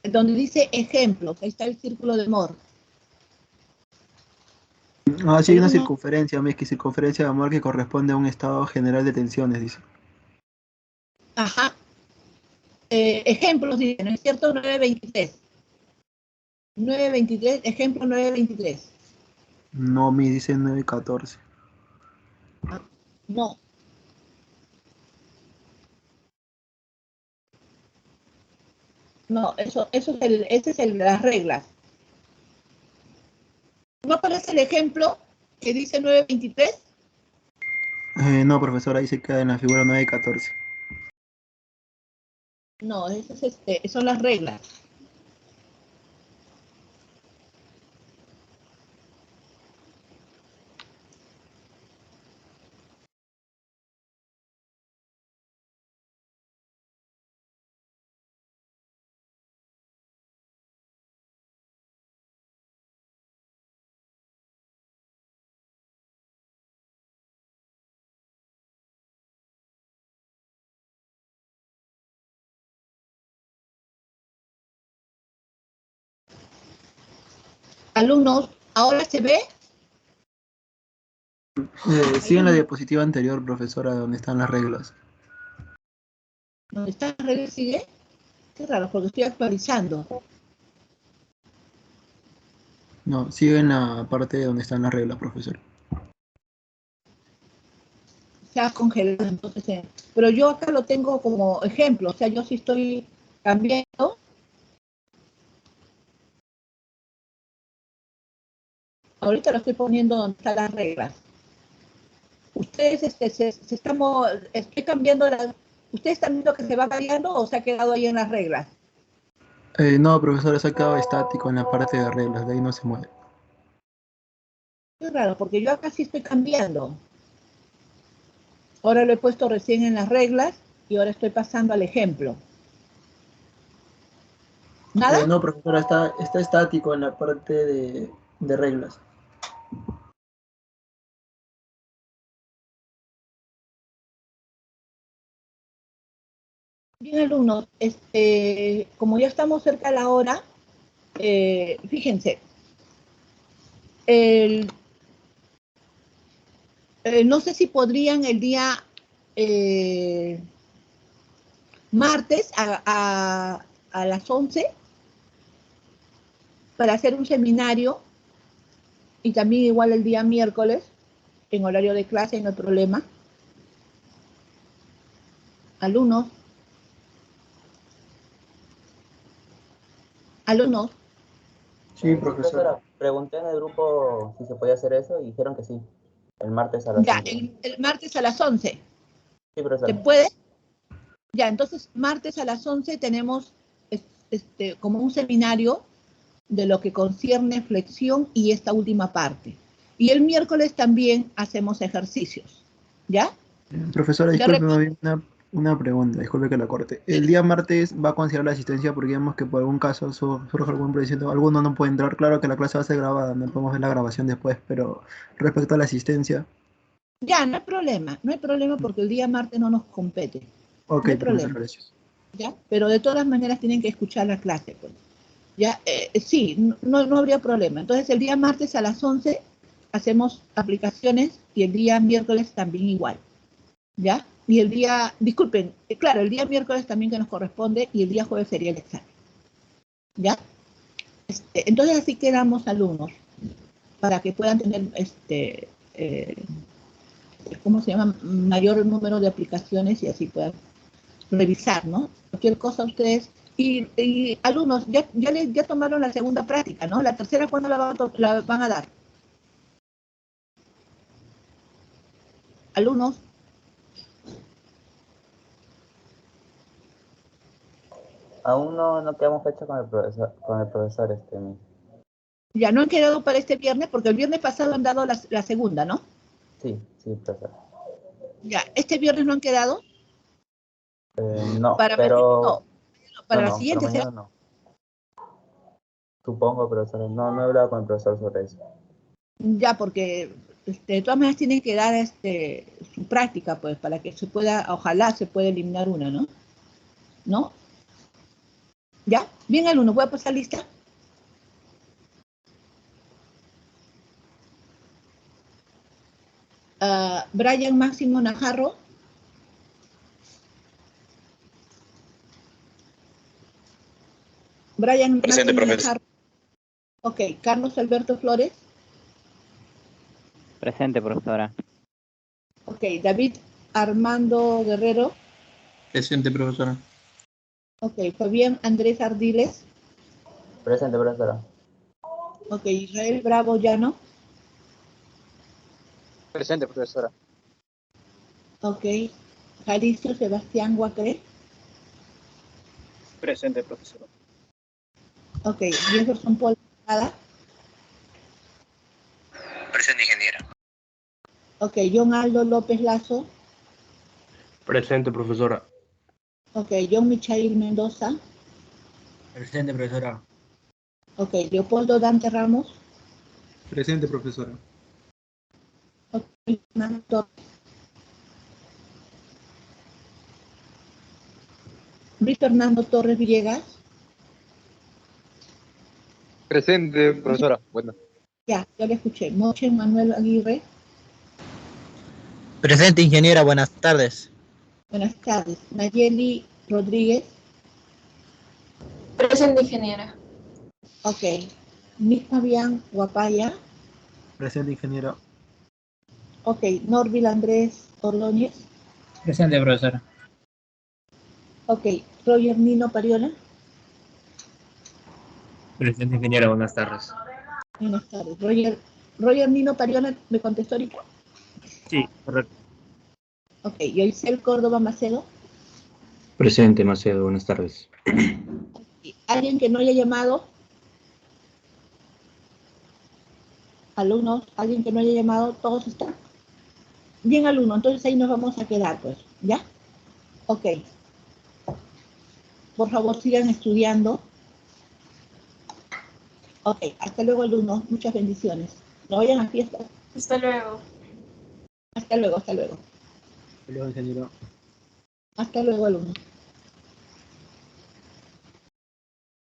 Donde dice ejemplos, ahí está el círculo de Mohr. Ah, sí, hay una Alumnos, circunferencia, que circunferencia de amor que corresponde a un estado general de tensiones, dice. ajá. Ejemplos, dice, ¿no es cierto? 923. 923, ejemplo 923. No, dice 914. No, no, ese es el de las reglas. ¿No aparece el ejemplo que dice 923? No, profesora, ahí se queda en la figura 914. No, ese es son las reglas. Alumnos, ¿ahora se ve? Sigue en la diapositiva anterior, profesora, donde están las reglas. ¿Dónde está las reglas sigue? Qué raro, porque estoy actualizando. No, sigue en la parte donde están las reglas, profesor. Se ha congelado, entonces. Pero yo acá lo tengo como ejemplo, o sea, yo sí estoy cambiando. Ahorita lo estoy poniendo donde están las reglas. Ustedes estoy cambiando ¿ustedes están viendo que se va cambiando o se ha quedado ahí en las reglas? No, profesora, se ha quedado estático en la parte de reglas, de ahí no se mueve. Qué raro, porque yo acá sí estoy cambiando. Ahora lo he puesto recién en las reglas y ahora estoy pasando al ejemplo. ¿Nada? No, profesora, está estático en la parte de reglas. Bien, alumnos, como ya estamos cerca de la hora, fíjense, no sé si podrían el día martes a las 11 para hacer un seminario y también igual el día miércoles, en horario de clase, no hay problema. Alumnos. Alumnos. Sí, Sí, profesora. pregunté en el grupo si se podía hacer eso y dijeron que sí. El martes a las Ya, 11. el martes a las 11. Sí, ¿Se profesora. puede? Ya, entonces martes a las 11 tenemos como un seminario de lo que concierne flexión y esta última parte. Y el miércoles también hacemos ejercicios. ¿Ya? Profesora, De disculpe, me repente, había una pregunta, disculpe que la corte. ¿El día martes va a considerar la asistencia porque digamos que por algún caso surge algún prediciendo, alguno no puede entrar? Claro que la clase va a ser grabada, no podemos ver la grabación después, pero respecto a la asistencia, ya, no hay problema porque el día martes no nos compete. ok, No hay profesor, problema. gracias. ¿Ya? Pero de todas maneras tienen que escuchar la clase, pues. Ya, sí, no habría problema. Entonces el día martes a las 11 hacemos aplicaciones y el día miércoles también igual. ¿Ya? Y el día, disculpen, claro, el día miércoles también que nos corresponde y el día jueves sería el examen. ¿Ya? Entonces así quedamos alumnos para que puedan tener ¿cómo se llama? Mayor número de aplicaciones y así puedan revisar, ¿no? Cualquier cosa ustedes. Y alumnos, ya tomaron la segunda práctica, ¿no? La tercera, ¿cuándo la van a dar? Alumnos. Aún no quedamos fecha con el profesor Ya no han quedado para este viernes, porque el viernes pasado han dado la segunda, ¿no? Sí, profesor. Ya, este viernes no han quedado. No, Para mañana pero no, para la pero siguiente mañana no. Supongo, profesor. No he hablado con el profesor sobre eso. ya, porque de todas maneras tienen que dar su práctica, pues, para que se pueda, ojalá se pueda eliminar una, ¿no? ¿No? ¿Ya? Bien, alumnos, voy a pasar lista. Brian Máximo Najarro. Brian Presente, Máximo profesor. Najarro. Ok, Carlos Alberto Flores. Presente, profesora. Ok, David Armando Guerrero. Presente, profesora. Ok, Fabián Andrés Ardiles. Presente, profesora. Ok, Israel Bravo Llano. Presente, profesora. Ok, Jalisco Sebastián Guacre. Presente, profesora. Ok, Jefferson Paul Nada. Presente, ingeniera. Ok, John Aldo López Lazo. Presente, profesora. Ok, John Michael Mendoza. Presente, profesora. Ok, Leopoldo Dante Ramos. Presente, profesora. Ok, Fernando Torres. Luis Fernando Torres Villegas. Presente, profesora. Bueno. Ya le escuché. Moche Manuel Aguirre. Presente, ingeniera, buenas tardes. Buenas tardes. Nayeli Rodríguez. Presente, ingeniera. Ok. Miss Fabián Guapaya. Presente, ingeniero. Ok. Norville Andrés Ordóñez. Presente, profesora. Ok. Roger Nino Pariola. Presente, ingeniera. Buenas tardes. Buenas tardes. Roger Nino Pariola me contestó ahorita. Sí, correcto. Ok. Yoisel Córdoba Macedo. Presente, Macedo. Buenas tardes. ¿Alguien que no haya llamado? Alumnos, alguien que no haya llamado, todos están. Bien, alumno, entonces ahí nos vamos a quedar, pues, ¿ya? Ok. Por favor, sigan estudiando. Ok, hasta luego, alumnos. Muchas bendiciones. No vayan a fiesta. Hasta luego. Hasta luego, hasta luego. Ingeniero. Hasta luego, alumnos.